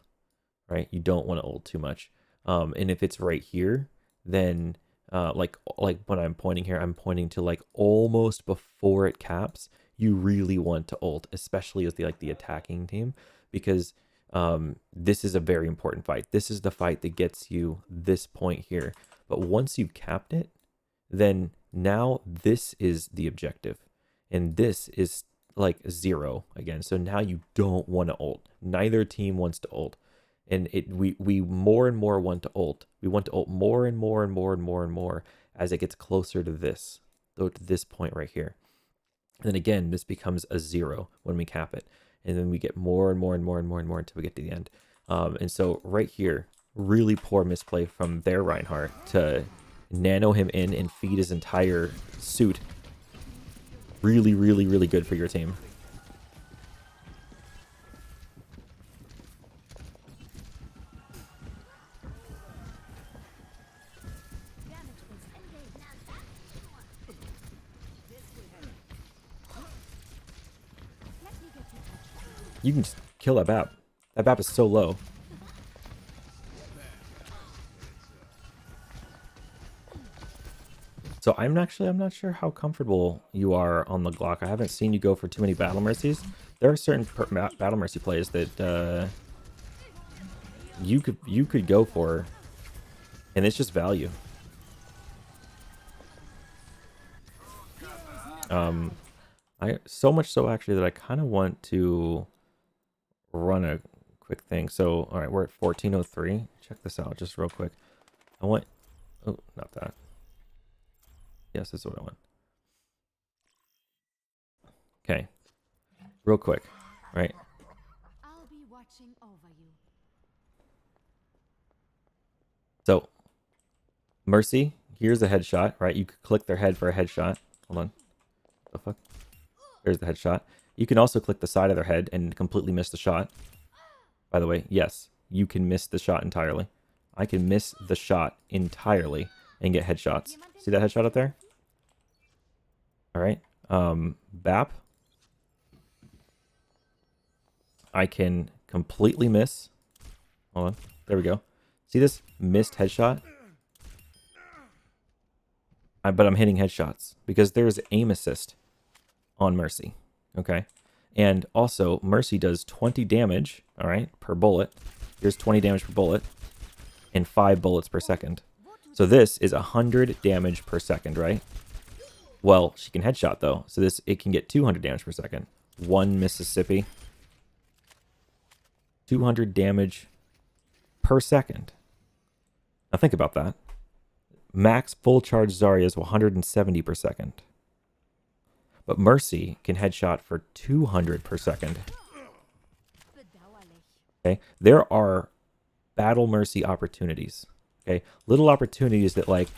right? You don't want to ult too much. And if it's right here, then, like when I'm pointing here, I'm pointing to, like, almost before it caps. You really want to ult, especially as the attacking team, because this is a very important fight. This is the fight that gets you this point here. But once you've capped it, then now this is the objective. And this is like 0 again. So now you don't want to ult. Neither team wants to ult. And we more and more want to ult. We want to ult more and more and more and more and more as it gets closer to this. Though to this point right here. And then again, this becomes a 0 when we cap it. And then we get more and more and more and more and more until we get to the end. And so right here, really poor misplay from their Reinhardt to nano him in and feed his entire suit. Really, really, really good for your team. You can just kill that BAP. That BAP is so low. So I'm not sure how comfortable you are on the Glock. I haven't seen you go for too many battle mercies. There are certain battle mercy plays that you could go for, and it's just value. I so much so actually that I kind of want to run a quick thing. So all right, we're at 1403. Check this out just real quick. I want, oh, not that. Yes, that's what I want. Okay, real quick, right? I'll be watching over you. So, Mercy, here's a headshot, right? You could click their head for a headshot. Hold on. The fuck? There's the headshot. You can also click the side of their head and completely miss the shot. By the way, yes, you can miss the shot entirely. I can miss the shot entirely and get headshots. See that headshot up there? All right. BAP. I can completely miss. Hold on. There we go. See this missed headshot? But I'm hitting headshots because there's aim assist on Mercy. Okay. And also, Mercy does 20 damage, all right, per bullet. Here's 20 damage per bullet and 5 bullets per second. So this is 100 damage per second, right? Well, she can headshot, though. So it can get 200 damage per second. 1 Mississippi. 200 damage per second. Now think about that. Max full charge Zarya is 170 per second. But Mercy can headshot for 200 per second. Okay, there are battle Mercy opportunities. Okay, little opportunities that like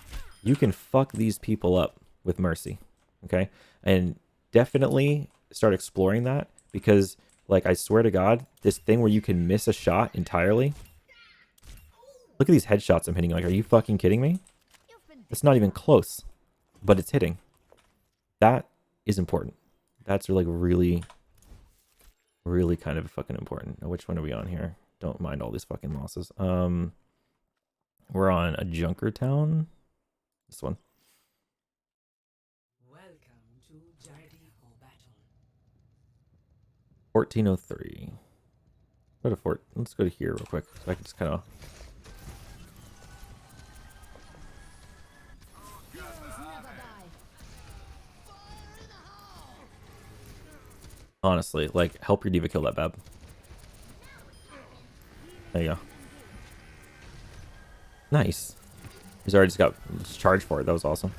you can fuck these people up with Mercy. Okay, and definitely start exploring that because, like, I swear to God, this thing where you can miss a shot entirely. Look at these headshots I'm hitting. Like, are you fucking kidding me? It's not even close, but it's hitting. That is important. That's like really, really kind of fucking important. Now, which one are we on here? Don't mind all these fucking losses. We're on a Junkertown. This one. Welcome to ready for battle. 1403. Go to Fort. Let's go to here real quick. So I can just kind of. Honestly, like, help your diva kill that Bab. There you go. Nice. He's already just got charged for it. That was awesome.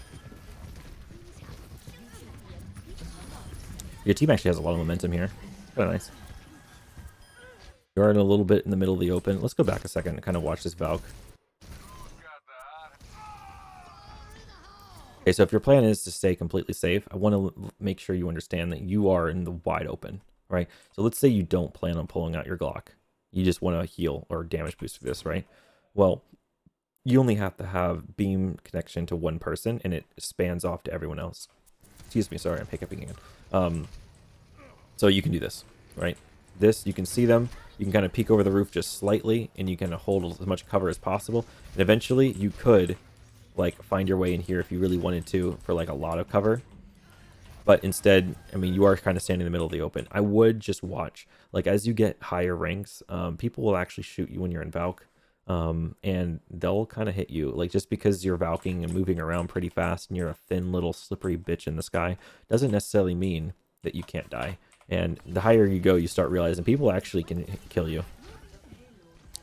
Your team actually has a lot of momentum here. Kind of nice. You're in a little bit in the middle of the open. Let's go back a second and kind of watch this Valk. Okay, so if your plan is to stay completely safe, I want to make sure you understand that you are in the wide open, right? So let's say you don't plan on pulling out your Glock. You just want to heal or damage boost for this, right? Well, you only have to have beam connection to one person, and it spans off to everyone else. Excuse me, sorry, I'm hiccuping again. So you can do this, right? This, you can see them. You can kind of peek over the roof just slightly, and you kind of hold as much cover as possible. And eventually, you could like find your way in here if you really wanted to for like a lot of cover. But instead, I mean, you are kind of standing in the middle of the open. I would just watch, like, as you get higher ranks, people will actually shoot you when you're in Valk, and they'll kind of hit you. Like, just because you're Valking and moving around pretty fast and you're a thin little slippery bitch in the sky doesn't necessarily mean that you can't die. And the higher you go, you start realizing people actually can kill you.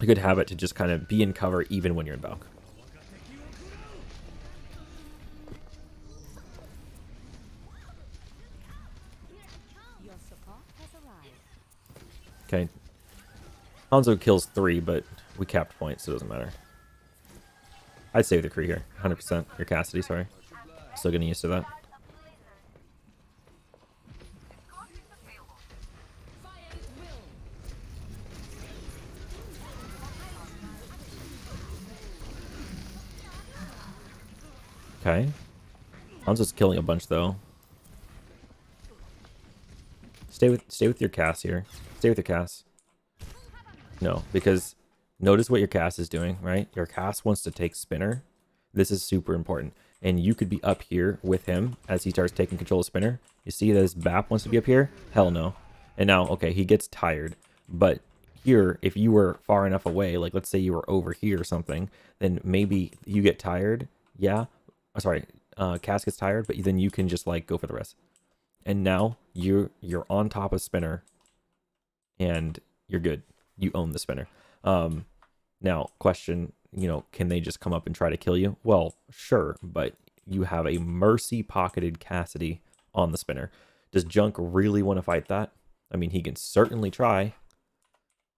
A good habit to just kind of be in cover even when you're in Valk. Okay. Hanzo kills 3, but we capped points, so it doesn't matter. I'd save the Kree here. 100%. Your Cassidy, sorry. Still getting used to that. Okay. Hanzo's killing a bunch, though. stay with your cast here. Stay with your cast. No, because notice what your cast is doing, right? Your cast wants to take spinner. This is super important. And you could be up here with him as he starts taking control of spinner. You see that his BAP wants to be up here? Hell no. And now, okay, he gets tired. But here, if you were far enough away, like let's say you were over here or something, then maybe you get tired. Yeah. Sorry, cast gets tired, but then you can just like go for the rest. And now you're on top of spinner and you're good. You own the spinner. Now question, you know, can they just come up and try to kill you? Well, sure, but you have a mercy pocketed Cassidy on the spinner. Does Junk really want to fight that? I mean, he can certainly try.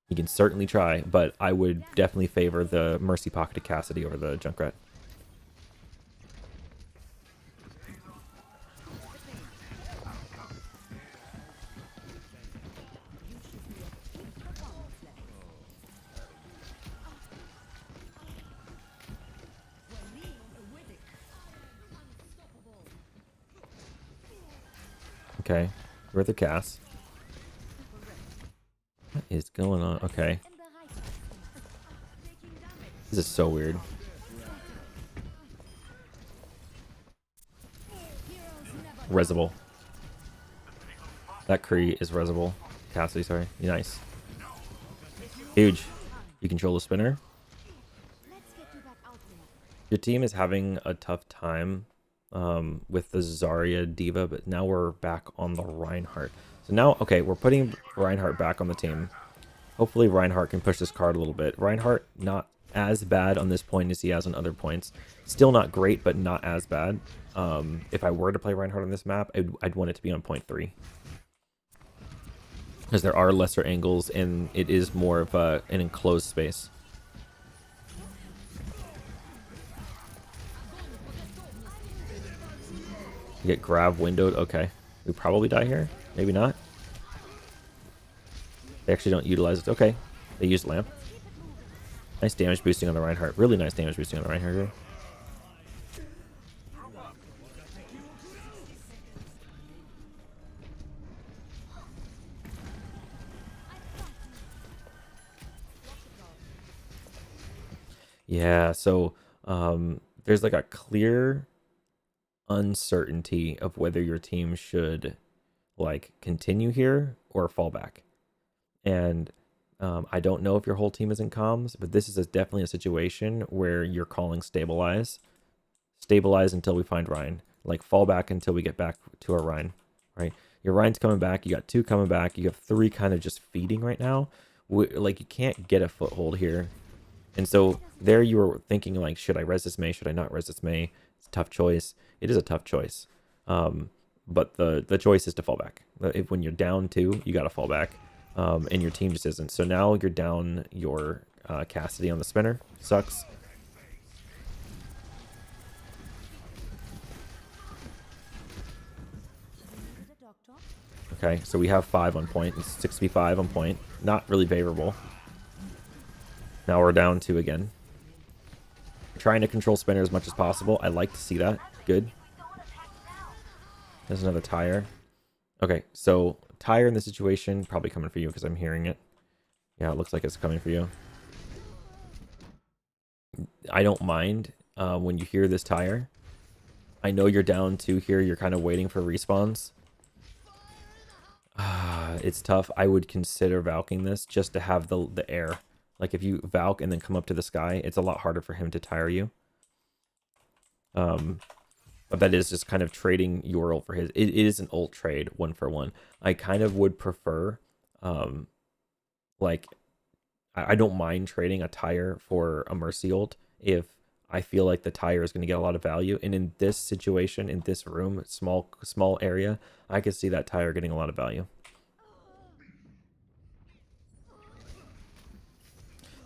He can certainly try, but I would definitely favor the mercy pocketed Cassidy over the Junkrat. Okay, we're at the cast. What is going on? Okay. This is so weird. Resible. That Kree is Resible. Cassidy, sorry. Nice. Huge. You control the spinner. Your team is having a tough time with the Zarya Diva, but now we're back on the Reinhardt. So now, okay, we're putting Reinhardt back on the team. Hopefully Reinhardt can push this card a little bit. Reinhardt, not as bad on this point as he has on other points. Still not great, but not as bad. If I were to play Reinhardt on this map, I'd want it to be on point 3. Because there are lesser angles, and it is more of an enclosed space. You get grab windowed. Okay. We probably die here. Maybe not. They actually don't utilize it. Okay. They use lamp. Nice damage boosting on the Reinhardt. Really nice damage boosting on the Reinhardt here. Yeah, so there's like a clear uncertainty of whether your team should like continue here or fall back. And I don't know if your whole team is in comms, but this is definitely a situation where you're calling stabilize until we find Ryan, like fall back until we get back to our Ryan, right? Your Ryan's coming back, you got 2 coming back, you have 3 kind of just feeding right now. Like you can't get a foothold here. And so there you were thinking like, should I res this May? Should I not res this May? It's a tough choice. It is a tough choice. But the choice is to fall back. When you're down 2, you got to fall back. And your team just isn't. So now you're down your Cassidy on the spinner. Sucks. Okay, so we have 5 on point. It's 6v5 on point. Not really favorable. Now we're down 2 again. Trying to control spinner as much as possible. I like to see that. Good. There's another tire. Okay, so tire in this situation, probably coming for you because I'm hearing it. Yeah, it looks like it's coming for you. I don't mind when you hear this tire. I know you're down 2 here. You're kind of waiting for respawns. It's tough. I would consider Valking this just to have the air. Like if you Valk and then come up to the sky, it's a lot harder for him to tire you. But that is just kind of trading your ult for his. It is an ult trade 1-for-1. I kind of would prefer, like, I don't mind trading a tire for a mercy ult if I feel like the tire is going to get a lot of value. And in this situation, in this room, small area, I could see that tire getting a lot of value.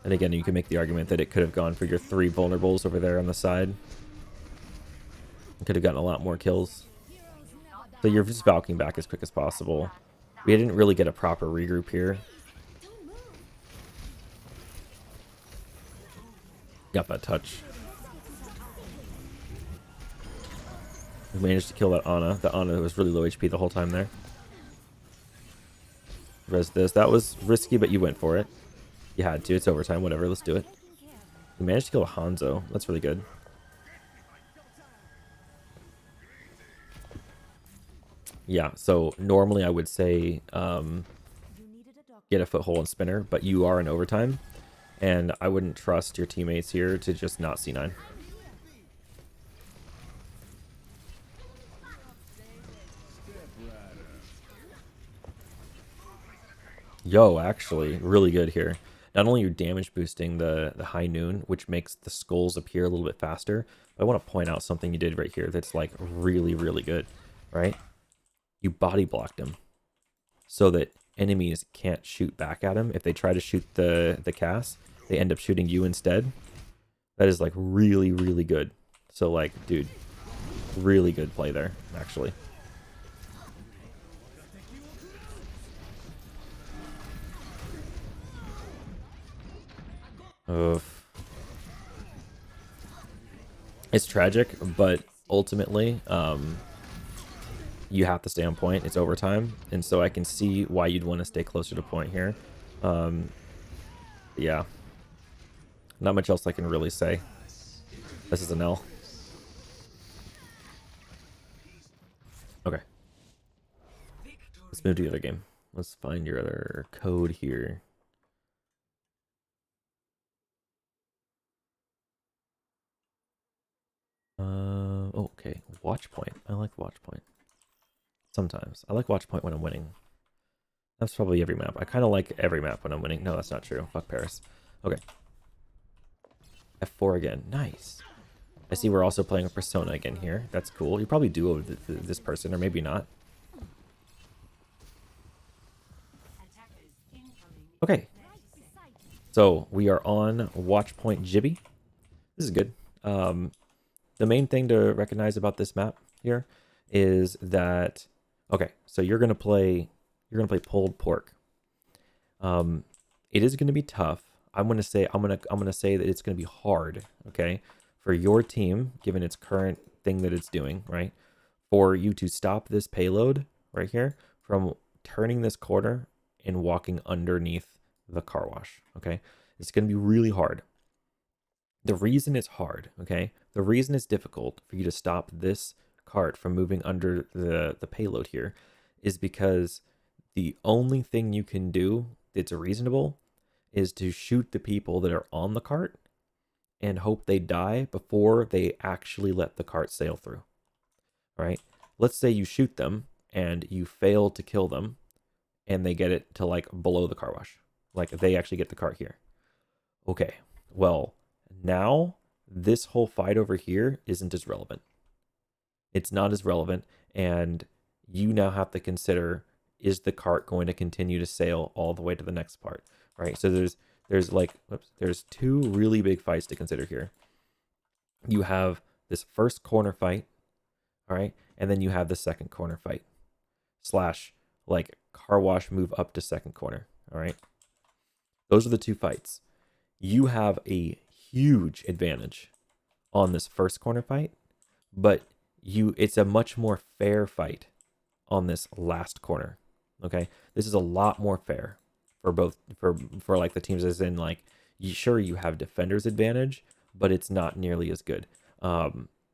And again, you can make the argument that it could have gone for your 3 vulnerables over there on the side. It could have gotten a lot more kills. So you're just Valking back as quick as possible. We didn't really get a proper regroup here. Got that touch. We managed to kill that Ana. The Ana was really low HP the whole time there. Res this. That was risky, but you went for it. You had to. It's overtime. Whatever. Let's do it. You managed to kill a Hanzo. That's really good. Yeah, so normally I would say get a foothold and spinner, but you are in overtime, and I wouldn't trust your teammates here to just not C9. Yo, actually, really good here. Not only you're damage boosting the high noon, which makes the skulls appear a little bit faster, but I want to point out something you did right here that's like really, really good, right? You body blocked him so that enemies can't shoot back at him. If they try to shoot the cast, they end up shooting you instead. That is like really, really good. So like, dude, really good play there, actually. Oof. It's tragic, but ultimately, you have to stay on point. It's overtime, and so I can see why you'd want to stay closer to point here. Yeah. Not much else I can really say. This is an L. Okay. Let's move to the other game. Let's find your other code here. Okay. Watch point. I like watch point. Sometimes. I like watch point when I'm winning. That's probably every map. I kind of like every map when I'm winning. No, that's not true. Fuck Paris. Okay. F4 again. Nice. I see we're also playing a Persona again here. That's cool. You probably duo this person, or maybe not. Okay. So we are on watch point Gibby. This is good. The main thing to recognize about this map here is that, okay, so you're gonna play pulled pork. It is gonna be tough. I'm gonna say that it's gonna be hard, okay, for your team, given its current thing that it's doing, right? For you to stop this payload right here from turning this corner and walking underneath the car wash, okay? It's gonna be really hard. The reason it's hard, okay? The reason it's difficult for you to stop this cart from moving under the payload here is because the only thing you can do that's reasonable is to shoot the people that are on the cart and hope they die before they actually let the cart sail through, right? Let's say you shoot them and you fail to kill them and they get it to like below the car wash. Like they actually get the cart here. Okay, well, now this whole fight over here isn't as relevant. It's not as relevant, and you now have to consider, is the cart going to continue to sail all the way to the next part, right? So there's two really big fights to consider here. You have this first corner fight, all right, and then you have the second corner fight slash like car wash move up to second corner, all right? Those are the two fights. You have a huge advantage on this first corner fight, but it's a much more fair fight on this last corner. Okay, this is a lot more fair for both for like the teams, as in like sure you have defender's advantage, but it's not nearly as good.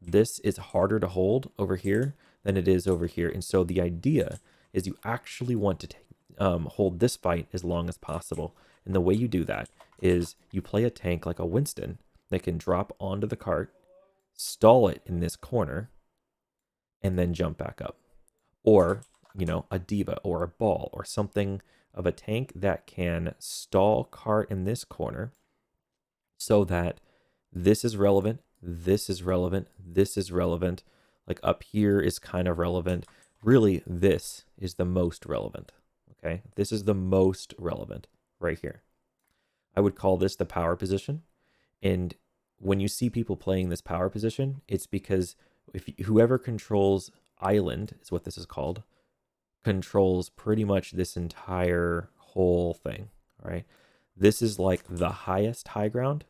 This is harder to hold over here than it is over here, and so the idea is you actually want to take hold this fight as long as possible. And the way you do that is you play a tank like a Winston that can drop onto the cart, stall it in this corner, and then jump back up. Or, you know, a diva or a ball or something of a tank that can stall cart in this corner so that this is relevant, this is relevant, this is relevant. Like up here is kind of relevant. Really, this is the most relevant. Okay, this is the most relevant right here. I would call this the power position. And when you see people playing this power position, it's because whoever controls island is what this is called, controls pretty much this entire whole thing. All right, this is like the highest high ground.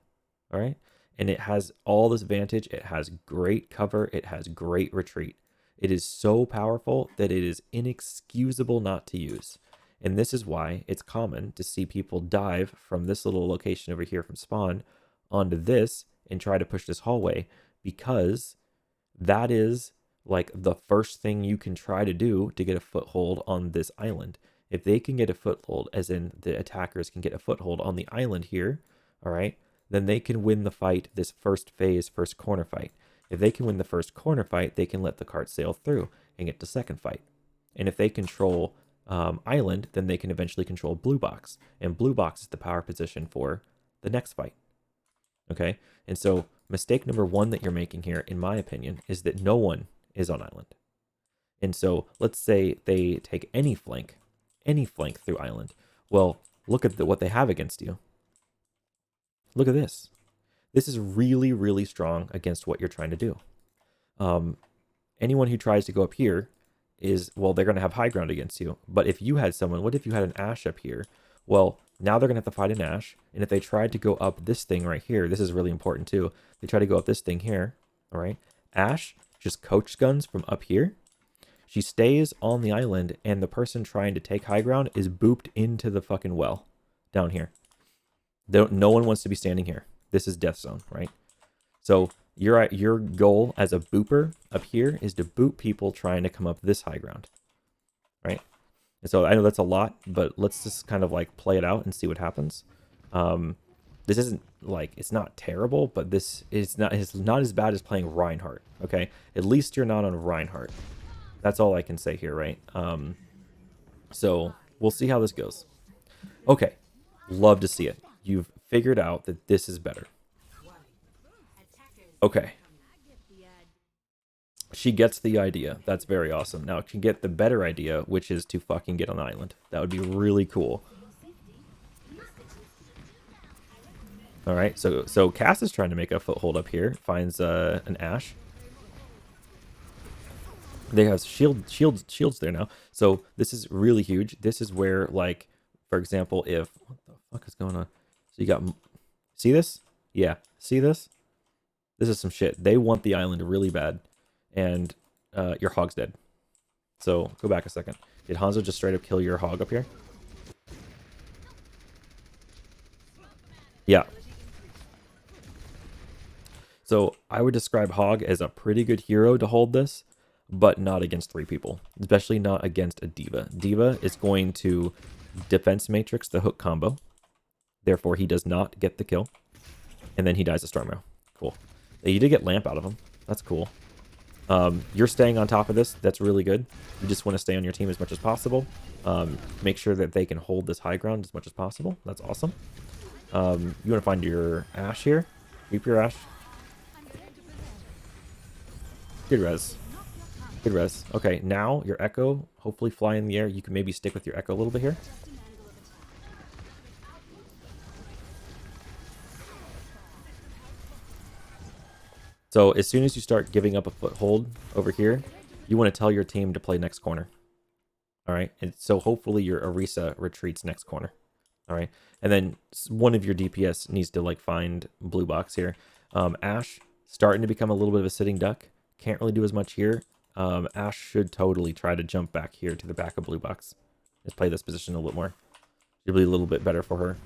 All right, and it has all this vantage. It has great cover. It has great retreat. It is so powerful that it is inexcusable not to use. And this is why it's common to see people dive from this little location over here from spawn onto this and try to push this hallway, because that is like the first thing you can try to do to get a foothold on this island. If they can get a foothold, as in the attackers can get a foothold on the island here, all right, then they can win the fight, this first phase, first corner fight. If they can win the first corner fight, they can let the cart sail through and get the second fight. And if they control island, then they can eventually control blue box. And blue box is the power position for the next fight. Okay? And so mistake number one that you're making here, in my opinion, is that no one is on island. And so let's say they take any flank through island. Well, look at what they have against you. Look at this. This is really, really strong against what you're trying to do. Anyone who tries to go up here is, well, they're going to have high ground against you. But if you had someone, what if you had an Ashe up here? Well, now they're going to have to fight an Ashe. And if they tried to go up this thing right here, this is really important too. They try to go up this thing here, all right? Ashe just coach guns from up here. She stays on the island, and the person trying to take high ground is booped into the fucking well down here. No one wants to be standing here. This is death zone, right? So your goal as a booper up here is to boot people trying to come up this high ground, right? And so I know that's a lot, but let's just kind of like play it out and see what happens. This isn't like, it's not terrible, but this is not, it's not as bad as playing Reinhardt, okay? At least you're not on Reinhardt. That's all I can say here, right? So we'll see how this goes. Okay, love to see it. You've figured out that this is better. Okay. She gets the idea. That's very awesome. Now, she get the better idea, which is to fucking get on the island. That would be really cool. All right, so Cass is trying to make a foothold up here. Finds an Ashe. They have shields there now. So this is really huge. This is where, like, for example, if what the fuck is going on? So you got, see this? Yeah, see this? This is some shit. They want the island really bad, and your hog's dead. So go back a second. Did Hanzo just straight up kill your hog up here? Yeah. So I would describe Hog as a pretty good hero to hold this, but not against 3 people, especially not against a D.Va. D.Va is going to defense matrix the hook combo. Therefore, he does not get the kill. And then he dies to Storm Arrow. Cool. You did get Lamp out of him. That's cool. You're staying on top of this. That's really good. You just want to stay on your team as much as possible. Make sure that they can hold this high ground as much as possible. That's awesome. You want to find your Ashe here. Keep your Ashe. Good res. Good res. Okay, now your Echo, hopefully fly in the air. You can maybe stick with your Echo a little bit here. So as soon as you start giving up a foothold over here, you want to tell your team to play next corner. All right, and so hopefully your Orisa retreats next corner. All right, and then one of your DPS needs to like find blue box here. Ashe starting to become a little bit of a sitting duck. Can't really do as much here. Ashe should totally try to jump back here to the back of blue box. Let's play this position a little bit more. It'll be a little bit better for her.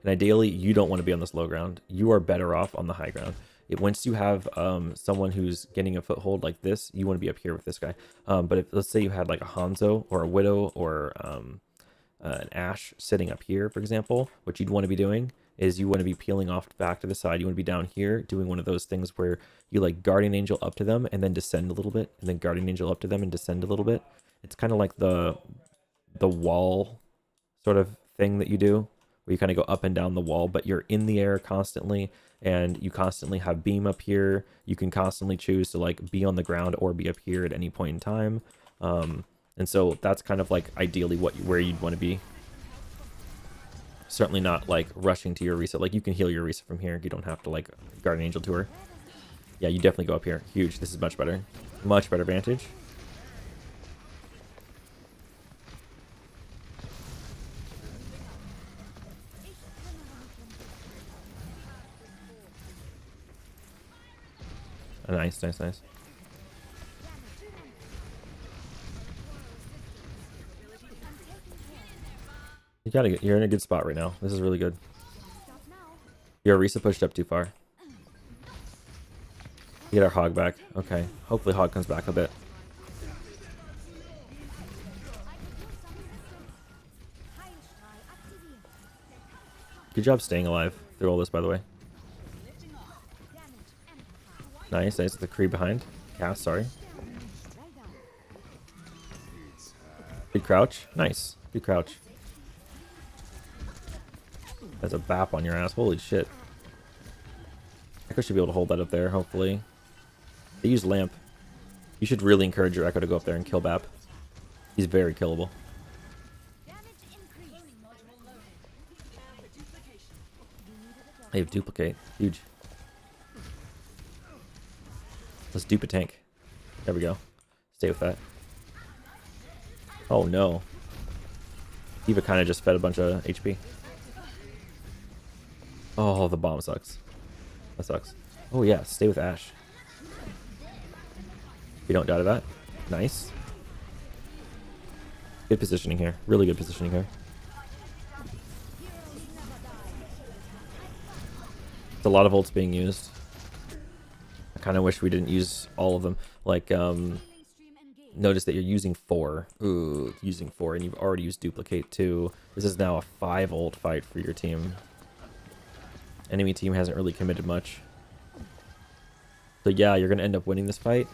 And ideally, you don't want to be on this low ground. You are better off on the high ground. Once you have someone who's getting a foothold like this, you want to be up here with this guy. But if, let's say you had like a Hanzo or a Widow or an Ashe sitting up here, for example, what you'd want to be doing is you want to be peeling off back to the side. You want to be down here doing one of those things where you like Guardian Angel up to them and then descend a little bit, and then Guardian Angel up to them and descend a little bit. It's kind of like the wall sort of thing that you do, where you kind of go up and down the wall, but you're in the air constantly, and you constantly have beam up here. You can constantly choose to like be on the ground or be up here at any point in time. And so that's kind of like ideally where you'd want to be. Certainly not like rushing to your reset. Like you can heal your reset from here. You don't have to like Guardian Angel to her. Yeah, you definitely go up here. Huge. This is much better. Much better vantage. Nice, nice, nice. You're in a good spot right now. This is really good. Stop now. Your Orisa pushed up too far. Get our Hog back. Okay. Hopefully Hog comes back a bit. Good job staying alive through all this, by the way. Nice. Nice. The Kree behind. Cast, sorry. Good crouch. Nice. Good crouch. That's a bap on your ass. Holy shit. Echo should be able to hold that up there, hopefully. They use Lamp. You should really encourage your Echo to go up there and kill Bap. He's very killable. They have Duplicate. Huge. Let's dupe a tank. There we go. Stay with that. Oh no. Eva kind of just fed a bunch of HP. Oh, the bomb sucks. That sucks. Oh yeah, stay with Ashe. We don't die to that. Nice. Good positioning here. Really good positioning here. It's a lot of ults being used. I kind of wish we didn't use all of them. Like, notice that you're using 4. Ooh, using 4, and you've already used Duplicate 2. This is now a 5 ult fight for your team. Enemy team hasn't really committed much. So yeah, you're going to end up winning this fight.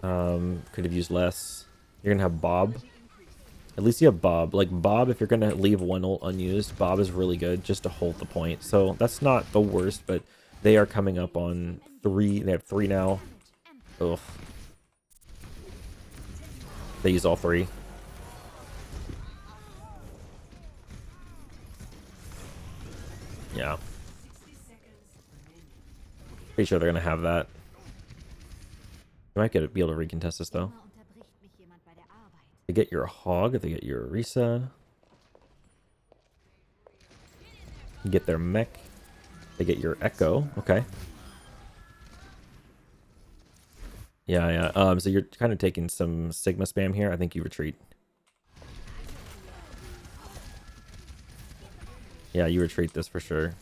Could have used less. You're going to have Bob. At least you have Bob. Like, Bob, if you're going to leave one ult unused, Bob is really good just to hold the point. So that's not the worst, but they are coming up on 3. They have 3 now. Ugh. They use all 3. Yeah. Pretty sure they're going to have that. You might be able to recontest this, though. They get your Hog, they get your Orisa. You get their mech. They get your Echo. Okay. Yeah, yeah. So you're kind of taking some Sigma spam here. I think you retreat. Yeah, you retreat this for sure.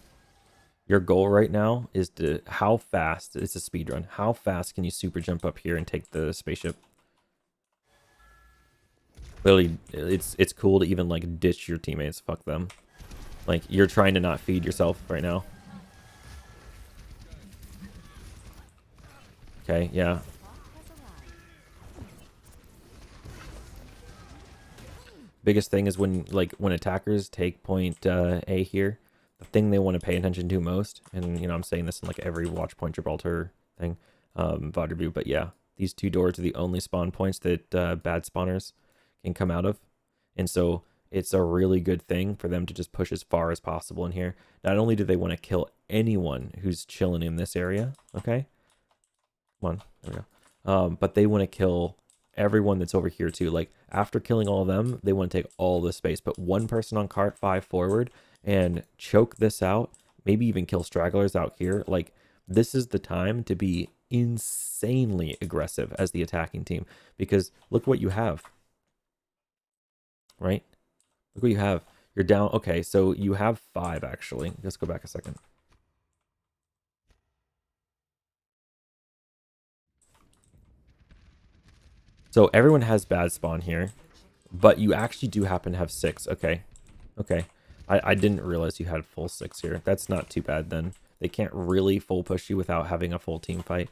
Your goal right now is to how fast, it's a speed run. How fast can you super jump up here and take the spaceship? Literally, it's cool to even like ditch your teammates. Fuck them. Like, you're trying to not feed yourself right now. Okay, yeah. Biggest thing is when attackers take point A here, the thing they want to pay attention to most, and you know I'm saying this in like every Watch Point Gibraltar thing, VOD review, but yeah, these 2 doors are the only spawn points that bad spawners can come out of, and so it's a really good thing for them to just push as far as possible in here. Not only do they want to kill anyone who's chilling in this area, okay, come on, there we go, but they want to kill everyone that's over here too. Like, after killing all of them, they want to take all the space, put one person on cart 5 forward and choke this out, maybe even kill stragglers out here. Like, this is the time to be insanely aggressive as the attacking team, because look what you have, right? Look what you have. You're down. Okay, so you have 5 actually. Let's go back a second. So everyone has bad spawn here, but you actually do happen to have 6. Okay. Okay. I didn't realize you had full 6 here. That's not too bad then. They can't really full push you without having a full team fight.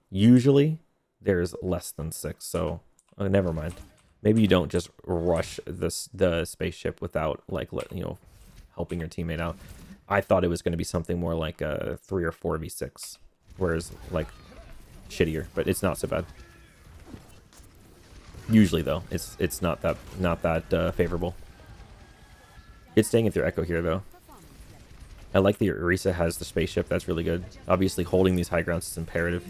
Usually there's less than 6, so never mind. Maybe you don't just rush the spaceship without like helping your teammate out. I thought it was going to be something more like a 3 or 4v6, whereas like shittier, but it's not so bad. Usually though, it's not that favorable. Good staying with your Echo here though. I like that your Orisa has the spaceship. That's really good. Obviously, holding these high grounds is imperative.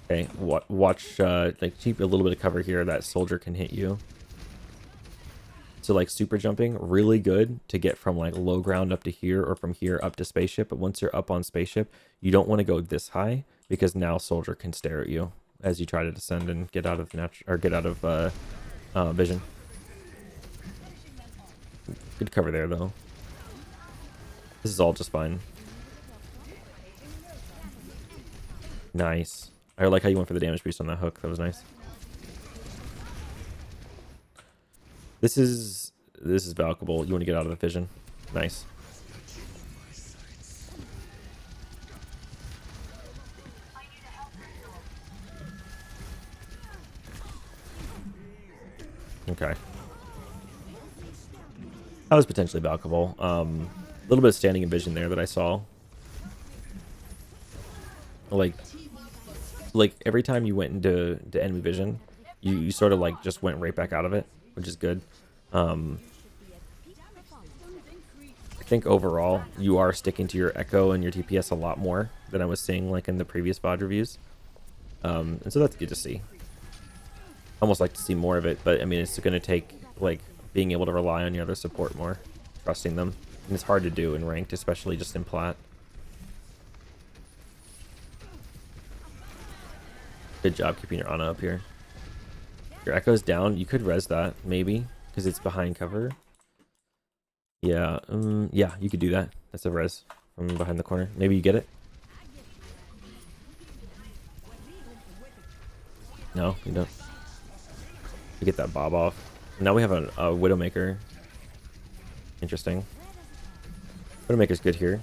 Okay, watch like keep a little bit of cover here. That soldier can hit you. So like super jumping, really good to get from like low ground up to here, or from here up to spaceship. But once you're up on spaceship, you don't want to go this high, because now soldier can stare at you as you try to descend and get out of vision. Good cover there, though. This is all just fine. Nice. I like how you went for the damage boost on that hook. That was nice. This is valkable. You want to get out of the vision. Nice. Okay. That was potentially valkable. A little bit of standing in vision there that I saw. Like every time you went into enemy vision, you sort of like just went right back out of it, which is good. I think overall you are sticking to your echo and your TPS a lot more than I was seeing like in the previous VOD reviews. And so that's good to see. Almost like to see more of it, but I mean it's going to take like being able to rely on your other support more, trusting them, and it's hard to do in ranked, especially just in Plat. Good job keeping your Ana up here. Your echo's down. You could res that maybe because it's behind cover. Yeah, yeah, you could do that. That's a res from behind the corner. Maybe you get it. No, you don't. You get that bob off. Now we have a Widowmaker. Interesting. Widowmaker's good here.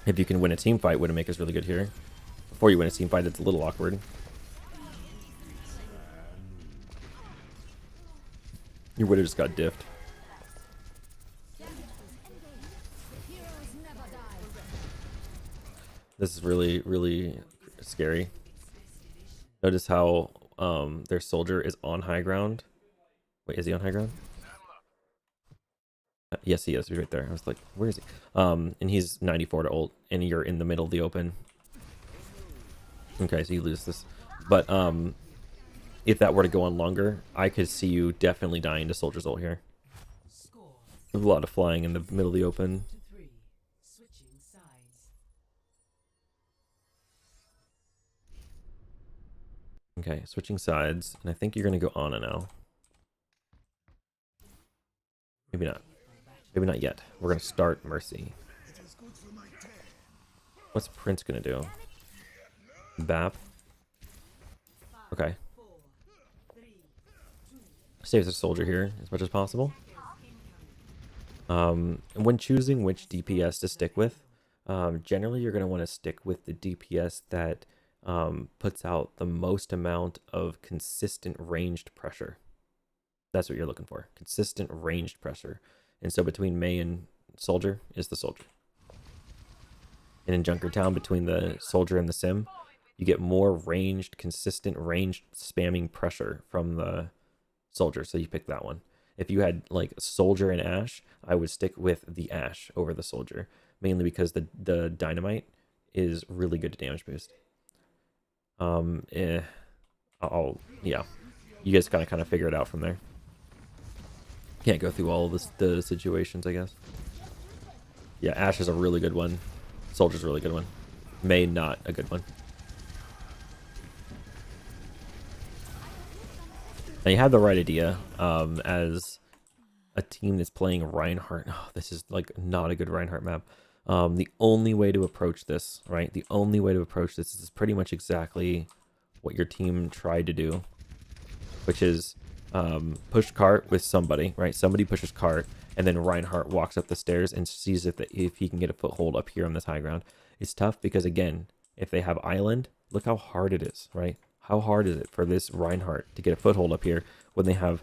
If you can win a team fight, Widowmaker's really good here. Before you win a team fight, it's a little awkward. Your Widow just got diffed. This is really, really scary. Notice how their soldier is on high ground. Wait, is he on high ground? Yes, he is. He's right there. I was like, where is he? And he's 94 to ult, and you're in the middle of the open. Okay, so you lose this. But if that were to go on longer, I could see you definitely dying to soldier's ult here. There's a lot of flying in the middle of the open. Okay, switching sides, and I think you're gonna go Ana now. Maybe not. Maybe not yet. We're gonna start Mercy. What's Prince gonna do? Bap. Okay. Saves the soldier here as much as possible. And when choosing which DPS to stick with, generally you're gonna want to stick with the DPS that puts out the most amount of consistent ranged pressure. That's what you're looking for. Consistent ranged pressure. And so between Mei and Soldier is the Soldier. And in Junkertown, between the Soldier and the Sim, you get more ranged, consistent ranged spamming pressure from the Soldier. So you pick that one. If you had like Soldier and Ashe, I would stick with the Ashe over the Soldier. Mainly because the Dynamite is really good to damage boost. Yeah. You guys gotta kind of figure it out from there. Can't go through all of the situations, I guess. Yeah, Ashe is a really good one. Soldier's a really good one. Mei, not a good one. Now you had the right idea. As a team that's playing Reinhardt, oh, this is like not a good Reinhardt map. The only way to approach this, right? The only way to approach this is pretty much exactly what your team tried to do, which is push cart with somebody, right? Somebody pushes cart, and then Reinhardt walks up the stairs and sees if he can get a foothold up here on this high ground. It's tough because, again, if they have island, look how hard it is, right? How hard is it for this Reinhardt to get a foothold up here when they have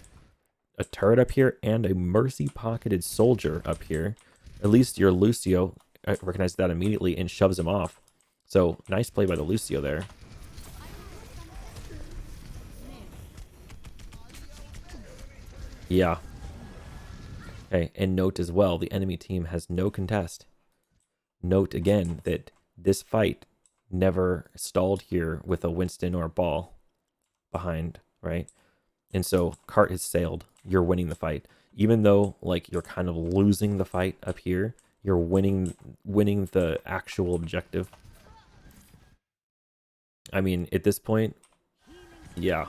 a turret up here and a mercy-pocketed soldier up here? At least your Lucio recognizes that immediately and shoves him off. So, nice play by the Lucio there. Yeah. Okay, and note as well, the enemy team has no contest. Note again that this fight never stalled here with a Winston or a ball behind, right? And so cart has sailed. You're winning the fight. Even though like you're kind of losing the fight up here, you're winning the actual objective. I mean, at this point, yeah.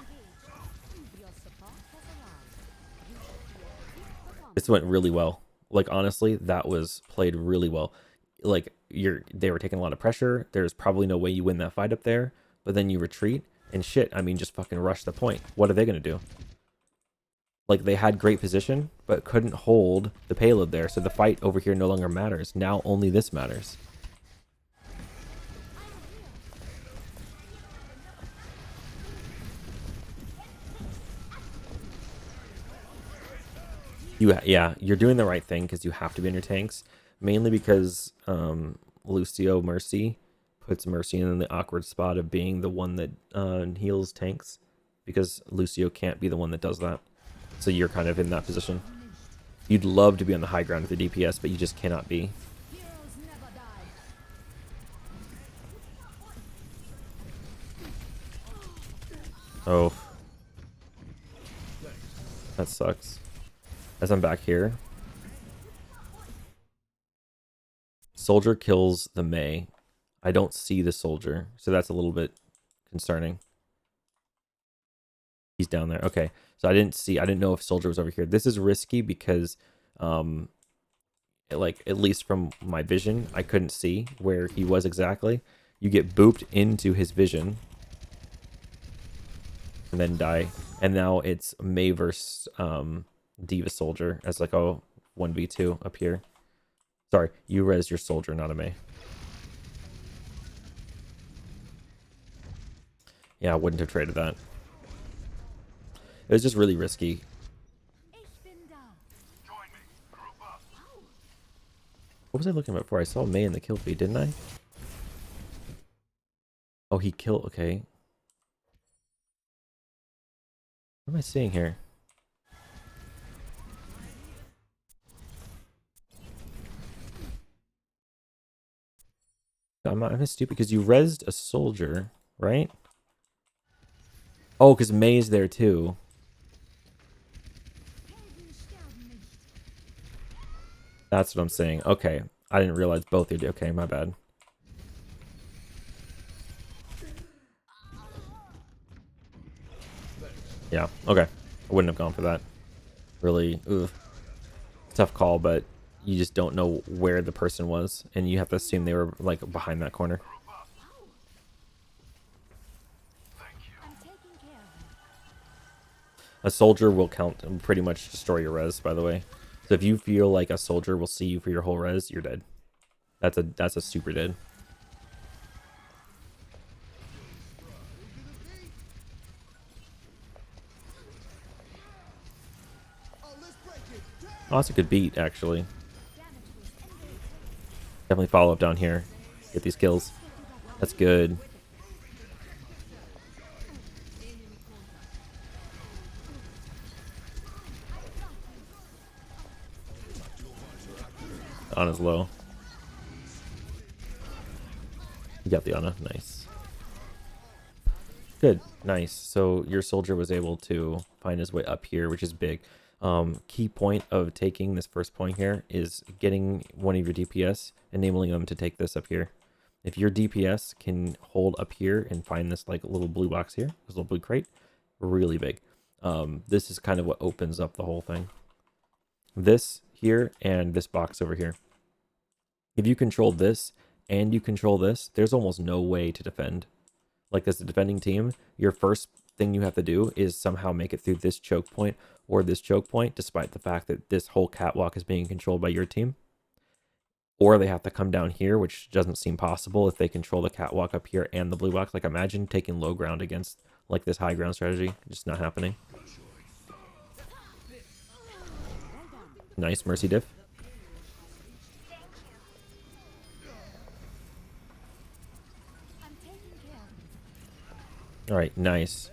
This went really well. Like, honestly, that was played really well. Like, they were taking a lot of pressure. There's probably no way you win that fight up there, but then you retreat and shit. I mean, just fucking rush the point. What are they gonna do? Like, they had great position, but couldn't hold the payload there. So the fight over here no longer matters. Now only this matters. Yeah, you're doing the right thing because you have to be in your tanks. Mainly because Lucio Mercy puts Mercy in the awkward spot of being the one that heals tanks. Because Lucio can't be the one that does that. So you're kind of in that position. You'd love to be on the high ground with the DPS, but you just cannot be. Oh. That sucks. As I'm back here. Soldier kills the Mei. I don't see the soldier, so that's a little bit concerning. He's down there. Okay. So I didn't know if soldier was over here. This is risky because like, at least from my vision, I couldn't see where he was exactly. You get booped into his vision and then die. And now it's Mei versus Diva soldier as like a 1v2 up here. Sorry, you res your soldier, not a Mei. Yeah, I wouldn't have traded that. It was just really risky. What was I looking at before? I saw Mei in the kill feed, didn't I? Oh, he killed... Okay. What am I seeing here? I'm stupid because you rezzed a soldier, right? Oh, because Mei's there too. That's what I'm saying. Okay. I didn't realize both did. Okay, my bad. Yeah, okay. I wouldn't have gone for that. Really, tough call, but you just don't know where the person was, and you have to assume they were, like, behind that corner. A soldier will count and pretty much destroy your res, by the way. So if you feel like a soldier will see you for your whole res, you're dead. That's a super dead. Oh, that's a good beat, actually. Definitely follow up down here. Get these kills. That's good. Ana's low. You got the Ana. Nice. Good. Nice. So your soldier was able to find his way up here, which is big. Key point of taking this first point here is getting one of your DPS, enabling them to take this up here. If your DPS can hold up here and find this like little blue box here, this little blue crate, really big. This is kind of what opens up the whole thing. This here and this box over here. If you control this and you control this, there's almost no way to defend. Like, as a defending team, your first thing you have to do is somehow make it through this choke point or this choke point, despite the fact that this whole catwalk is being controlled by your team. Or they have to come down here, which doesn't seem possible if they control the catwalk up here and the blue box. Like, imagine taking low ground against like this high ground strategy. Just not happening. Nice mercy diff. All right, nice.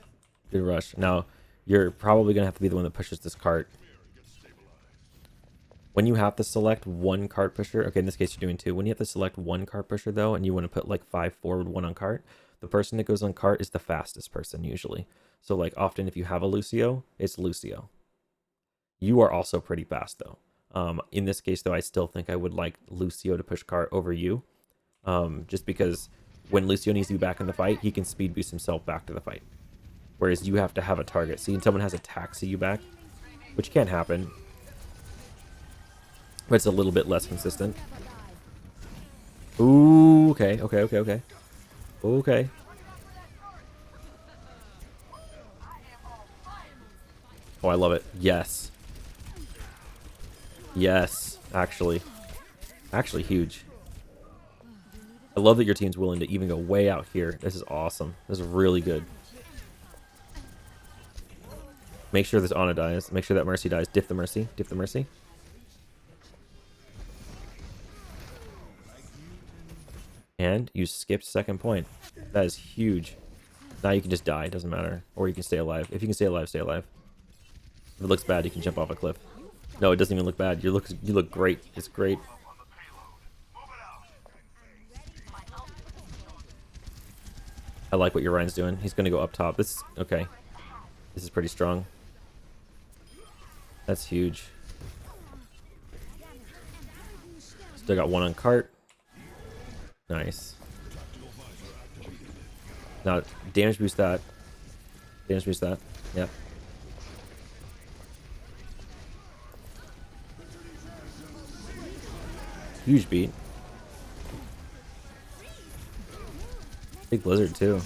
Good rush. Now, you're probably going to have to be the one that pushes this cart. When you have to select one cart pusher, okay, in this case you're doing two. When you have to select one cart pusher, though, and you want to put like 5 forward, 1 on cart, the person that goes on cart is the fastest person usually. So, like, often if you have a Lucio, it's Lucio. You are also pretty fast, though. In this case, though, I still think I would like Lucio to push cart over you. Just because when Lucio needs to be back in the fight, he can speed boost himself back to the fight. Whereas you have to have a target. See, someone has a taxi you back, which can't happen. but it's a little bit less consistent. Ooh, okay, okay, okay, okay. Okay. Oh, I love it. Yes. Yes, actually. Actually huge. I love that your team's willing to even go way out here. This is awesome. This is really good. Make sure this Ana dies. Make sure that Mercy dies. Diff the Mercy. Diff the Mercy. And you skipped second point. That is huge. Now you can just die. It doesn't matter. Or you can stay alive. If you can stay alive, stay alive. If it looks bad, you can jump off a cliff. No, it doesn't even look bad. You look great. It's great. I like what your Ryan's doing. He's going to go up top. This okay. This is pretty strong. That's huge. Still got one on cart. Nice. Now, damage boost that. Damage boost that. Yep. Huge beat. Big blizzard, too.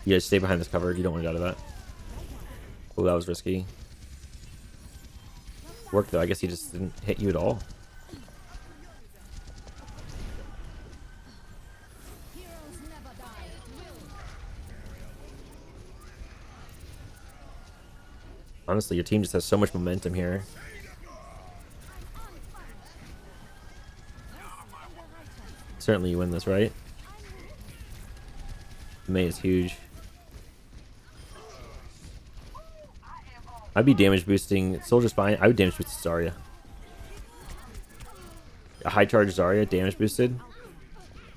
You guys stay behind this cover. You don't want to get out of that. Oh, that was risky. Worked, though. I guess he just didn't hit you at all. Honestly, your team just has so much momentum here. Certainly you win this, right? May is huge. I'd be damage boosting Soldier's fine. I would damage boost Zarya. A high charge Zarya damage boosted.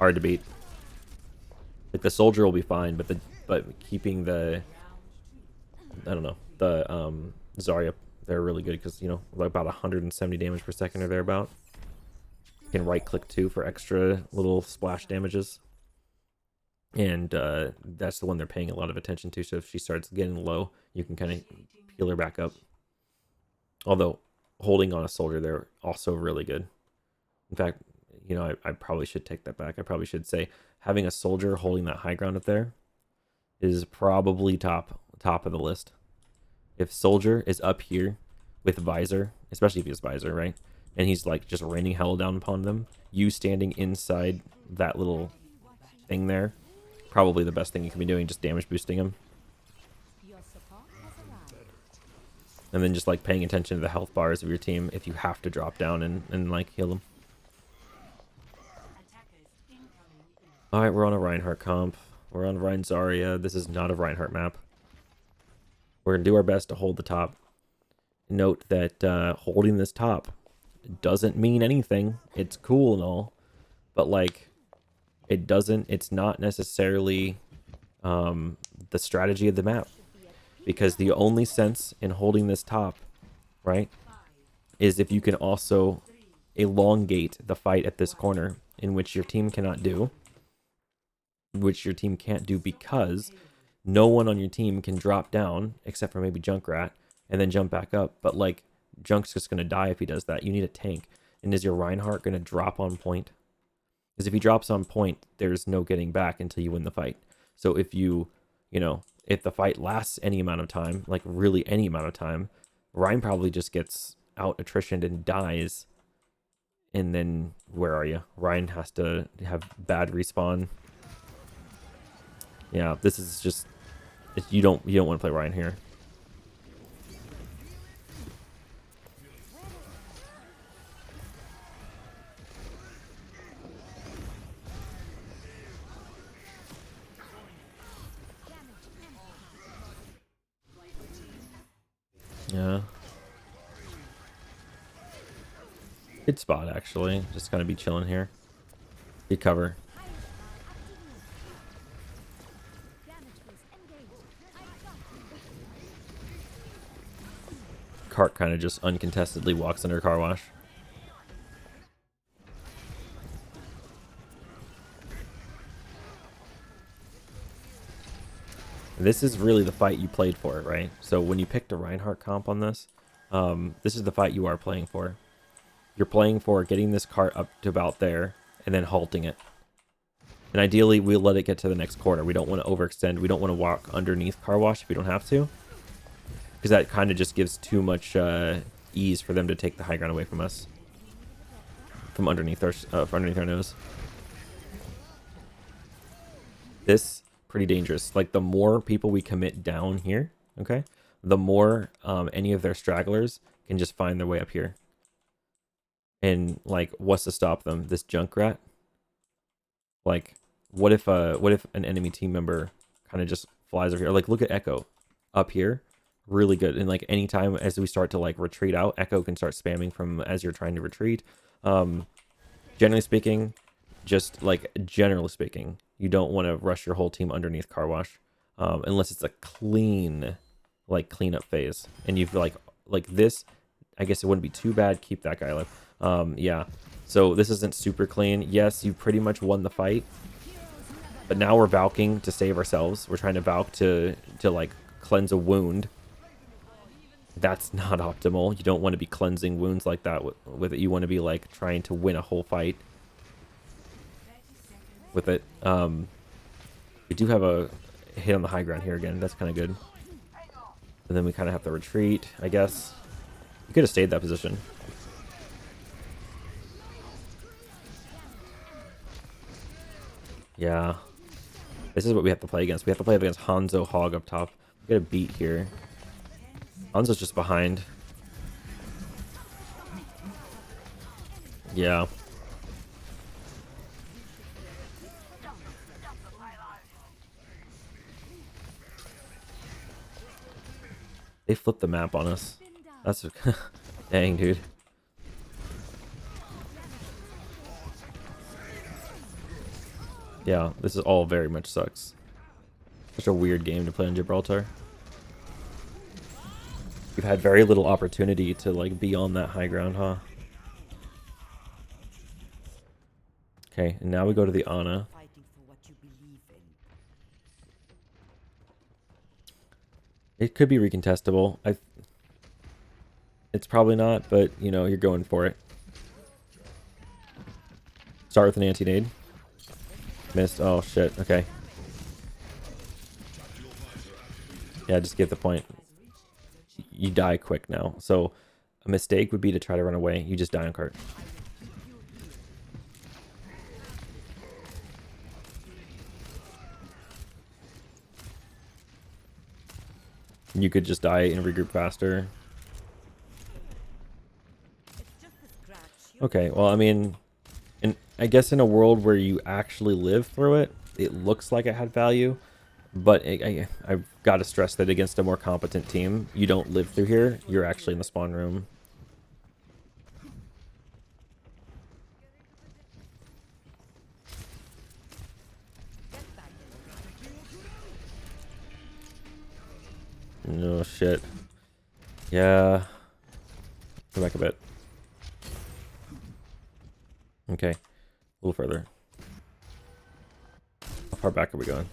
Hard to beat. Like the Soldier will be fine, but keeping the I don't know, the Zarya, they're really good because, you know, like about 170 damage per second or thereabout. You can right click too for extra little splash damages. And that's the one they're paying a lot of attention to. So if she starts getting low, you can kind of peel her back up. Although holding on a Soldier, they're also really good. In fact, you know, I probably should take that back. I probably should say having a Soldier holding that high ground up there is probably top of the list. If Soldier is up here with Visor, especially if he has Visor, right? And he's like just raining hell down upon them, you standing inside that little thing there, probably the best thing you can be doing, just damage boosting him. And then just like paying attention to the health bars of your team if you have to drop down and like heal them. Alright, we're on a Reinhardt comp. We're on Rein Zarya. This is not a Reinhardt map. We're going to do our best to hold the top. Note that holding this top doesn't mean anything. It's cool and all, but like it's not necessarily the strategy of the map, because the only sense in holding this top, right, is if you can also elongate the fight at this corner, in which your team cannot do, which your team can't do because no one on your team can drop down except for maybe Junkrat and then jump back up. But like Junk's just going to die if he does that. You need a tank. And is your Reinhardt going to drop on point? Because if he drops on point, there's no getting back until you win the fight. So if if the fight lasts any amount of time, like really any amount of time, Rein probably just gets out attritioned and dies. And then where are you? Rein has to have bad respawn. Yeah, this is just you don't want to play Rein here. Yeah. Good spot, actually. Just kind of be chilling here. Good cover. Cart kind of just uncontestedly walks under car wash. This is really the fight you played for, right? So when you picked a Reinhardt comp on this, this is the fight you are playing for. You're playing for getting this cart up to about there and then halting it. And ideally, we'll let it get to the next corner. We don't want to overextend. We don't want to walk underneath car wash if we don't have to. Because that kind of just gives too much ease for them to take the high ground away from us. From underneath our nose. This, pretty dangerous. Like, the more people we commit down here, okay, the more any of their stragglers can just find their way up here. And, like, what's to stop them? This Junkrat? Like, what if an enemy team member kind of just flies over here? Like, look at Echo up here. Really good. And, like, anytime as we start to, like, retreat out, Echo can start spamming from as you're trying to retreat. Generally speaking, generally speaking, you don't want to rush your whole team underneath car wash, unless it's a clean, like, cleanup phase. And you've like this, I guess it wouldn't be too bad. Keep that guy alive. Yeah. So this isn't super clean. Yes, you pretty much won the fight, but now we're Valking to save ourselves. We're trying to Valk to like cleanse a wound. That's not optimal. You don't want to be cleansing wounds like that with it. You want to be like trying to win a whole fight with it. We do have a hit on the high ground here again. That's kind of good. And then we kind of have to retreat, I guess. We could have stayed that position. Yeah. This is what we have to play against. We have to play against Hanzo Hog up top. We get a beat here. Hanzo's just behind. Yeah. They flipped the map on us. That's dang, dude. Yeah, this is all very much sucks. Such a weird game to play on Gibraltar. We've had very little opportunity to like be on that high ground, huh? Okay, and now we go to the Ana. It could be recontestable. It's probably not, but you know, you're going for it. Start with an anti-nade. Missed. Oh shit. Okay. Yeah, just get the point. You die quick now. So a mistake would be to try to run away. You just die on cart. You could just die and regroup faster. Okay, well, I mean, I guess in a world where you actually live through it, it looks like it had value. But I've got to stress that against a more competent team, you don't live through here. You're actually in the spawn room. No shit. Yeah. Go back a bit. Okay. A little further. How far back are we going?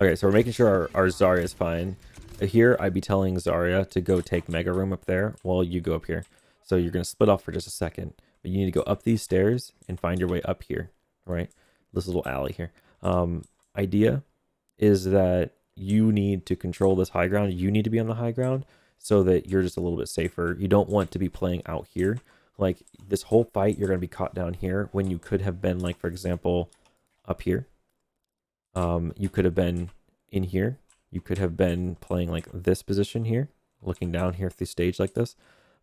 Okay, so we're making sure our Zarya is fine. Here, I'd be telling Zarya to go take Mega Room up there while you go up here. So you're going to split off for just a second. But you need to go up these stairs and find your way up here. Right? This little alley here. Idea is that you need to control this high ground. You need to be on the high ground so that you're just a little bit safer. You don't want to be playing out here. Like, this whole fight, you're going to be caught down here when you could have been, like, for example, up here. You could have been in here. You could have been playing like this position here, looking down here through stage like this.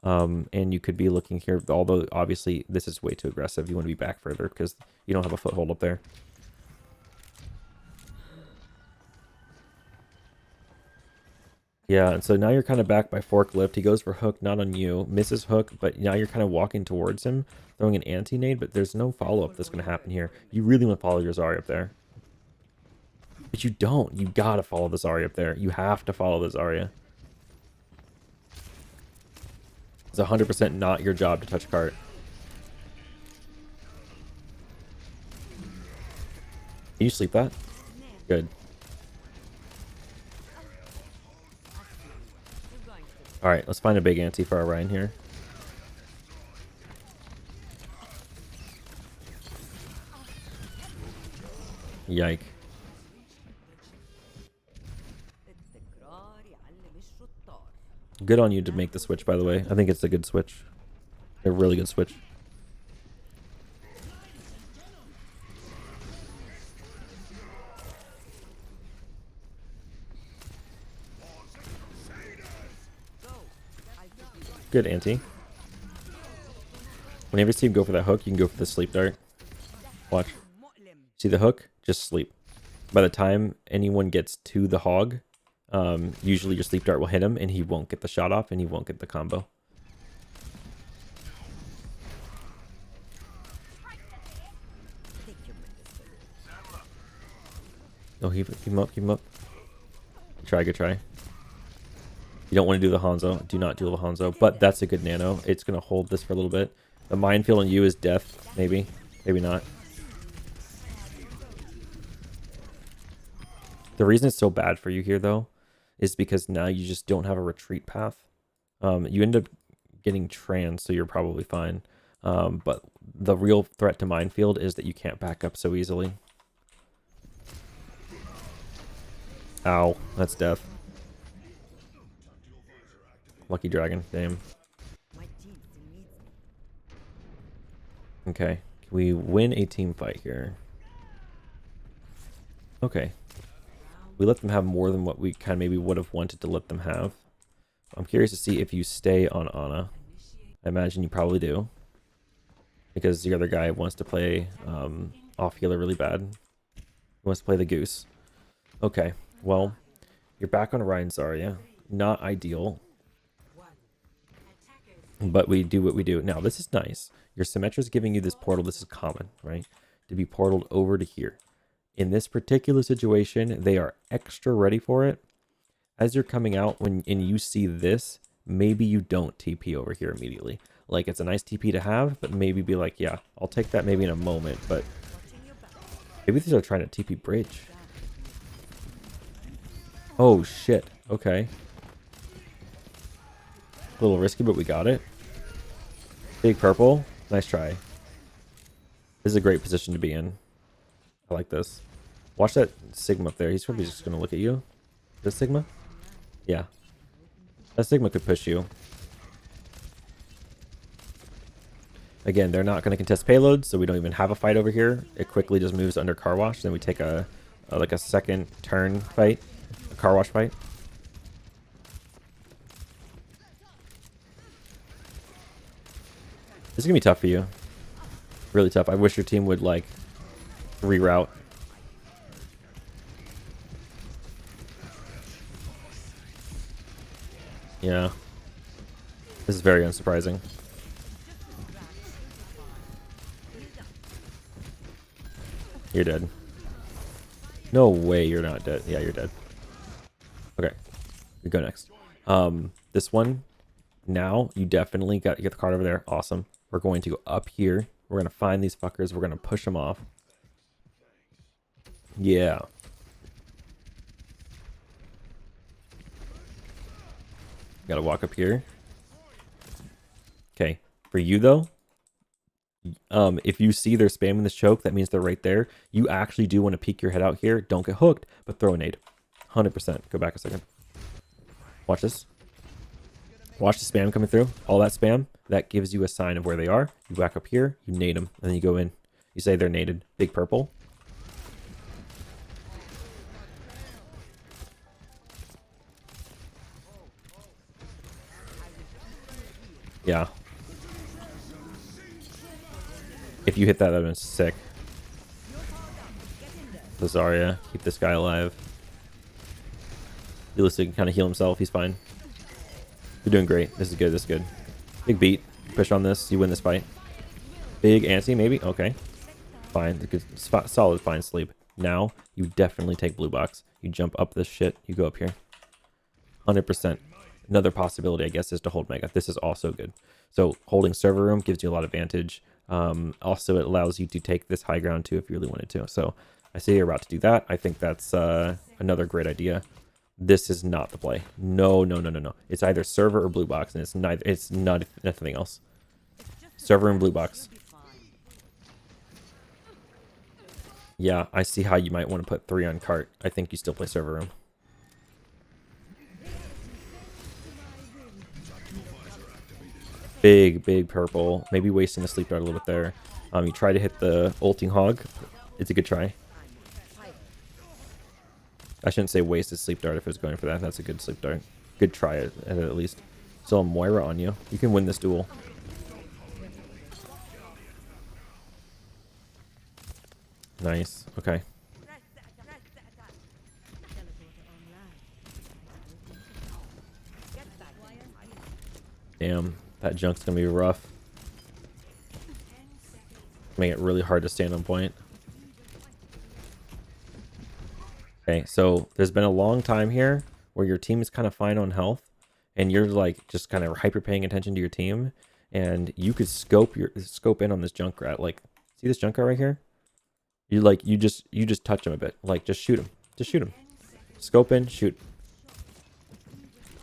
And you could be looking here, although obviously this is way too aggressive. You want to be back further because you don't have a foothold up there. Yeah, and so now you're kind of back by forklift. He goes for hook, not on you. Misses hook, but now you're kind of walking towards him, throwing an anti-nade, but there's no follow-up that's going to happen here. You really want to follow your Zarya up there. But you don't. You gotta follow the Zarya up there. You have to follow the Zarya. It's 100% not your job to touch cart. Can you sleep that? Good. Alright, let's find a big anti for our Ryan here. Yike. Good on you to make the switch, by the way. I think it's a good switch. A really good switch. Good, Auntie. Whenever you see him go for that hook, you can go for the sleep dart. Watch. See the hook? Just sleep. By the time anyone gets to the hog, usually your sleep dart will hit him and he won't get the shot off and he won't get the combo. Oh, keep him up, keep him up. Good try. You don't want to do the Hanzo. Do not do the Hanzo. But that's a good nano. It's going to hold this for a little bit. The minefield on you is death. Maybe. Maybe not. The reason it's so bad for you here, though, is because now you just don't have a retreat path. You end up getting trans, so you're probably fine. But the real threat to minefield is that you can't back up so easily. Ow. That's death. Lucky dragon, damn. Okay, can we win a team fight here? Okay. We let them have more than what we kind of maybe would have wanted to let them have. I'm curious to see if you stay on Ana. I imagine you probably do. Because the other guy wants to play off healer really bad. He wants to play the goose. Okay, well, you're back on Ryan Zarya. Not ideal. But we do what we do. Now, this is nice. Your Symmetra is giving you this portal. This is common, right? To be portaled over to here. In this particular situation, they are extra ready for it. As you're coming out, and you see this, maybe you don't TP over here immediately. Like, it's a nice TP to have, but maybe be like, yeah, I'll take that maybe in a moment. But maybe they're trying to TP bridge. Oh, shit. Okay. A little risky, but we got it. Big purple. Nice try. This is a great position to be in. I like this. Watch that Sigma up there. He's probably just going to look at you. This Sigma? Yeah. That Sigma could push you. Again, they're not going to contest payloads, so we don't even have a fight over here. It quickly just moves under car wash. Then we take a like a second turn fight. A car wash fight. This is going to be tough for you. Really tough. I wish your team would, like, reroute. Yeah. This is very unsurprising. You're dead. No way you're not dead. Yeah, you're dead. Okay. We go next. This one, now, you definitely got to get the card over there. Awesome. We're going to go up here. We're going to find these fuckers. We're going to push them off. Yeah. Got to walk up here. Okay. For you, though, if you see they're spamming this choke, that means they're right there. You actually do want to peek your head out here. Don't get hooked, but throw a nade. 100%. Go back a second. Watch this. Watch the spam coming through. All that spam, that gives you a sign of where they are. You back up here, you nade them, and then you go in. You say they're naded. Big purple. Yeah. If you hit that, that would have been sick. Zarya, keep this guy alive. Ulysses can kind of heal himself. He's fine. You're doing great. This is good. This is good. Big beat. Push on this. You win this fight. Big anti, maybe? Okay. Fine. Good, solid fine sleep. Now, you definitely take blue box. You jump up this shit. You go up here. 100%. Another possibility, I guess, is to hold Mega. This is also good. So, holding server room gives you a lot of advantage. Also, it allows you to take this high ground, too, if you really wanted to. So, I say you're about to do that. I think that's another great idea. This is not the play. No, no, no, no, no. It's either server or blue box, and it's neither. It's not nothing else. Server and blue box. Yeah, I see how you might want to put 3 on cart. I think you still play server room. Big purple. Maybe wasting a sleep dart a little bit there. You try to hit the ulting hog. It's a good try. I shouldn't say waste a sleep dart if it was going for that. That's a good sleep dart. Good try at least. So Moira on you. You can win this duel. Nice. Okay. Damn. That junk's gonna be rough. Make it really hard to stand on point. Okay, so there's been a long time here where your team is kind of fine on health, and you're like just kind of hyper paying attention to your team, and you could scope in on this Junkrat. Like, see this Junkrat right here? You just touch him a bit. Like, just shoot him. Just shoot him. Scope in, shoot.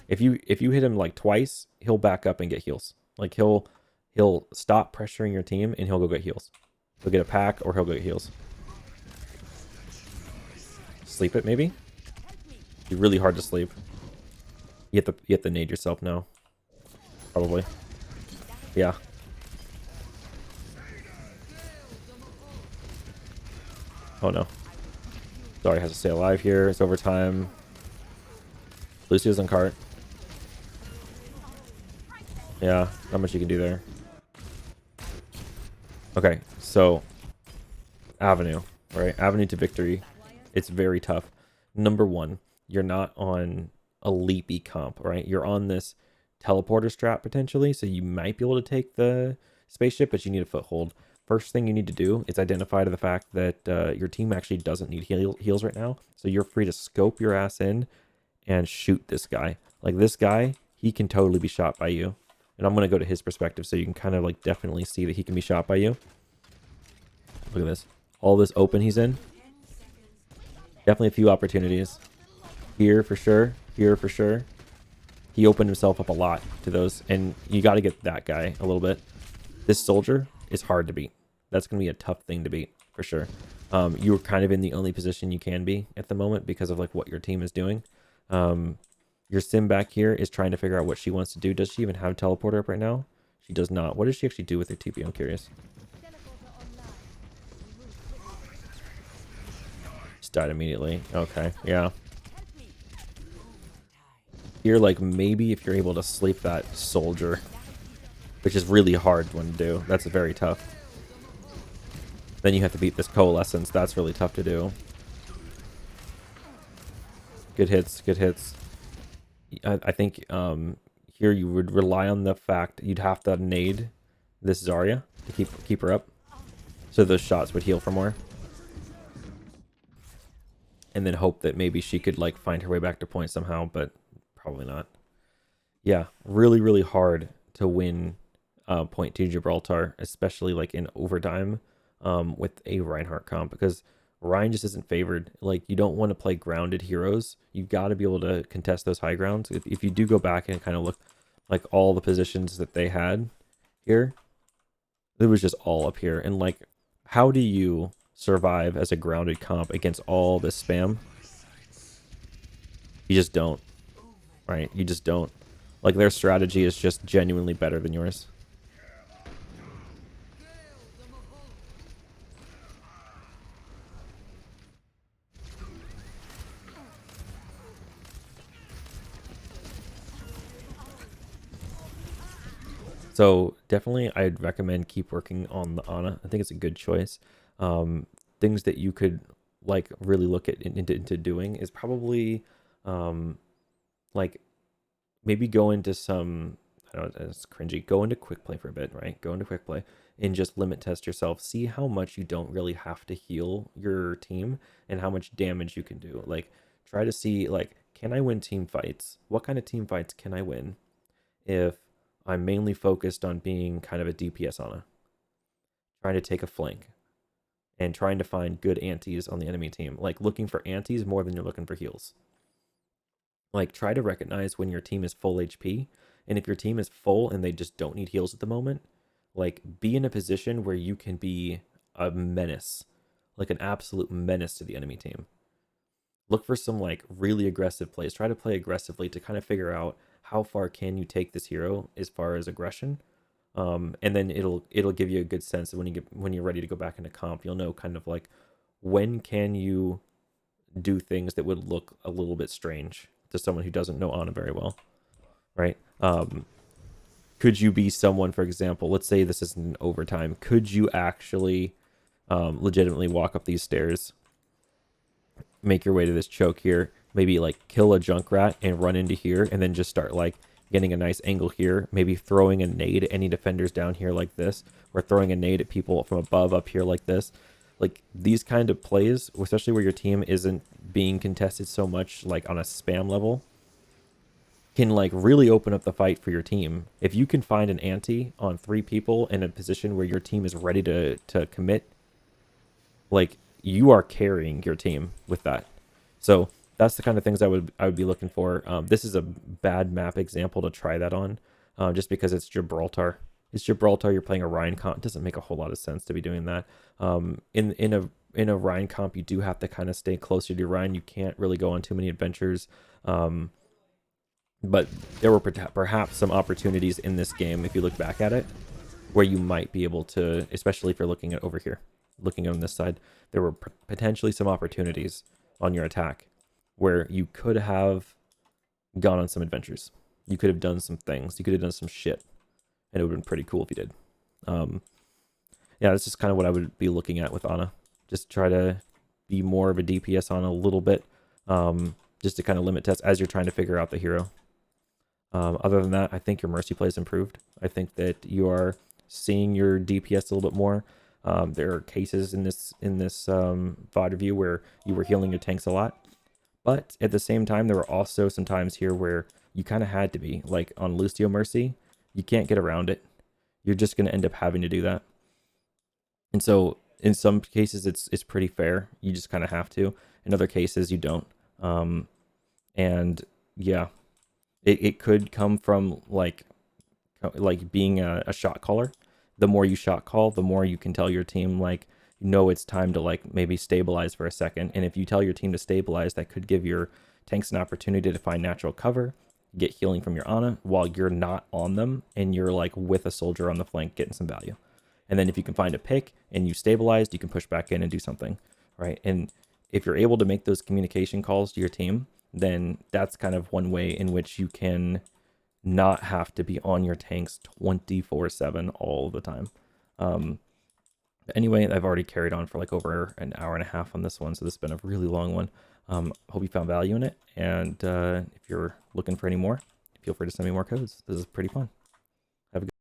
If you hit him like twice, he'll back up and get heals. Like he'll stop pressuring your team and he'll go get heals. He'll get a pack or he'll go get heals. Sleep it maybe. Be really hard to sleep. You have to nade yourself now. Probably. Yeah. Oh no. Sorry, has to stay alive here. It's overtime. Lucio's on cart. Yeah, not much you can do there. Okay, so Avenue, right? Avenue to victory. It's very tough. Number one, you're not on a leapy comp, right? You're on this teleporter strat potentially, so you might be able to take the spaceship, but you need a foothold. First thing you need to do is identify to the fact that your team actually doesn't need heals right now, so you're free to scope your ass in and shoot this guy. Like this guy, he can totally be shot by you. And I'm going to go to his perspective so you can kind of like definitely see that he can be shot by you. Look at this. All this open he's in. Definitely a few opportunities. Here for sure. Here for sure. He opened himself up a lot to those. And you got to get that guy a little bit. This soldier is hard to beat. That's going to be a tough thing to beat for sure. You're kind of in the only position you can be at the moment because of like what your team is doing. Your sim back here is trying to figure out what she wants to do. Does she even have teleporter up right now? She does not. What does she actually do with her TP? I'm curious. Just died immediately. Okay, yeah. Here, like, maybe if you're able to sleep that soldier, which is really hard one to do. That's very tough. Then you have to beat this coalescence. That's really tough to do. Good hits, good hits. I think here you would rely on the fact you'd have to nade this Zarya to keep her up, so those shots would heal for more, and then hope that maybe she could like find her way back to point somehow, but probably not. Yeah, really hard to win point to Gibraltar, especially like in overtime with a Reinhardt comp, because Ryan just isn't favored. Like, you don't want to play grounded heroes. You've got to be able to contest those high grounds. If you do go back and kind of look like all the positions that they had here, it was just all up here. And like, how do you survive as a grounded comp against all this spam? You just don't, right? You just don't. Like, their strategy is just genuinely better than yours. So definitely I'd recommend keep working on the Ana. I think it's a good choice. Things that you could like really look at into doing is probably like maybe go into some, I don't know, it's cringy. Go into quick play for a bit, right? Go into quick play and just limit test yourself. See how much you don't really have to heal your team and how much damage you can do. Like, try to see, like, can I win team fights? What kind of team fights can I win if I'm mainly focused on being kind of a DPS Ana, trying to take a flank and trying to find good antis on the enemy team, like looking for antis more than you're looking for heals. Like, try to recognize when your team is full HP, and if your team is full and they just don't need heals at the moment, like, be in a position where you can be a menace. like an absolute menace to the enemy team. Look for some like really aggressive plays. Try to play aggressively to kind of figure out how far can you take this hero as far as aggression. And then it'll give you a good sense of when you're ready to go back into comp, you'll know kind of like when can you do things that would look a little bit strange to someone who doesn't know Ana very well, right? Could you be someone, for example, let's say this isn't an overtime, could you actually legitimately walk up these stairs, make your way to this choke here, maybe like kill a Junkrat and run into here, and then just start like getting a nice angle here, maybe throwing a nade at any defenders down here like this, or throwing a nade at people from above up here like this. Like these kind of plays, especially where your team isn't being contested so much like on a spam level, can like really open up the fight for your team. If you can find an anti on 3 people in a position where your team is ready to commit, like you are carrying your team with that. So that's the kind of things I would be looking for. This is a bad map example to try that on, just because it's Gibraltar. It's Gibraltar. You're playing a Rhine comp. It doesn't make a whole lot of sense to be doing that. In a Rhine comp, you do have to kind of stay closer to your Rhine. You can't really go on too many adventures. But there were perhaps some opportunities in this game, if you look back at it, where you might be able to, especially if you're looking at over here, looking on this side, there were potentially some opportunities on your attack where you could have gone on some adventures. You could have done some things. You could have done some shit. And it would have been pretty cool if you did. Yeah, that's just kind of what I would be looking at with Ana. Just try to be more of a DPS on a little bit. Just to kind of limit test as you're trying to figure out the hero. Other than that, I think your Mercy play is improved. I think that you are seeing your DPS a little bit more. There are cases in this VOD review where you were healing your tanks a lot. But at the same time, there were also some times here where you kind of had to be. Like on Lucio Mercy, you can't get around it. You're just going to end up having to do that. And so in some cases, it's pretty fair. You just kind of have to. In other cases, you don't. And yeah, it could come from like being a shot caller. The more you shot call, the more you can tell your team like, it's time to like maybe stabilize for a second. And if you tell your team to stabilize, that could give your tanks an opportunity to find natural cover, get healing from your Ana while you're not on them and you're like with a soldier on the flank getting some value. And then if you can find a pick and you stabilized, you can push back in and do something, right? And if you're able to make those communication calls to your team, then that's kind of one way in which you can not have to be on your tanks 24/7 all the time. Anyway, I've already carried on for like over an hour and a half on this one, so this has been a really long one. Hope you found value in it, and if you're looking for any more, feel free to send me more codes. This is pretty fun. Have a good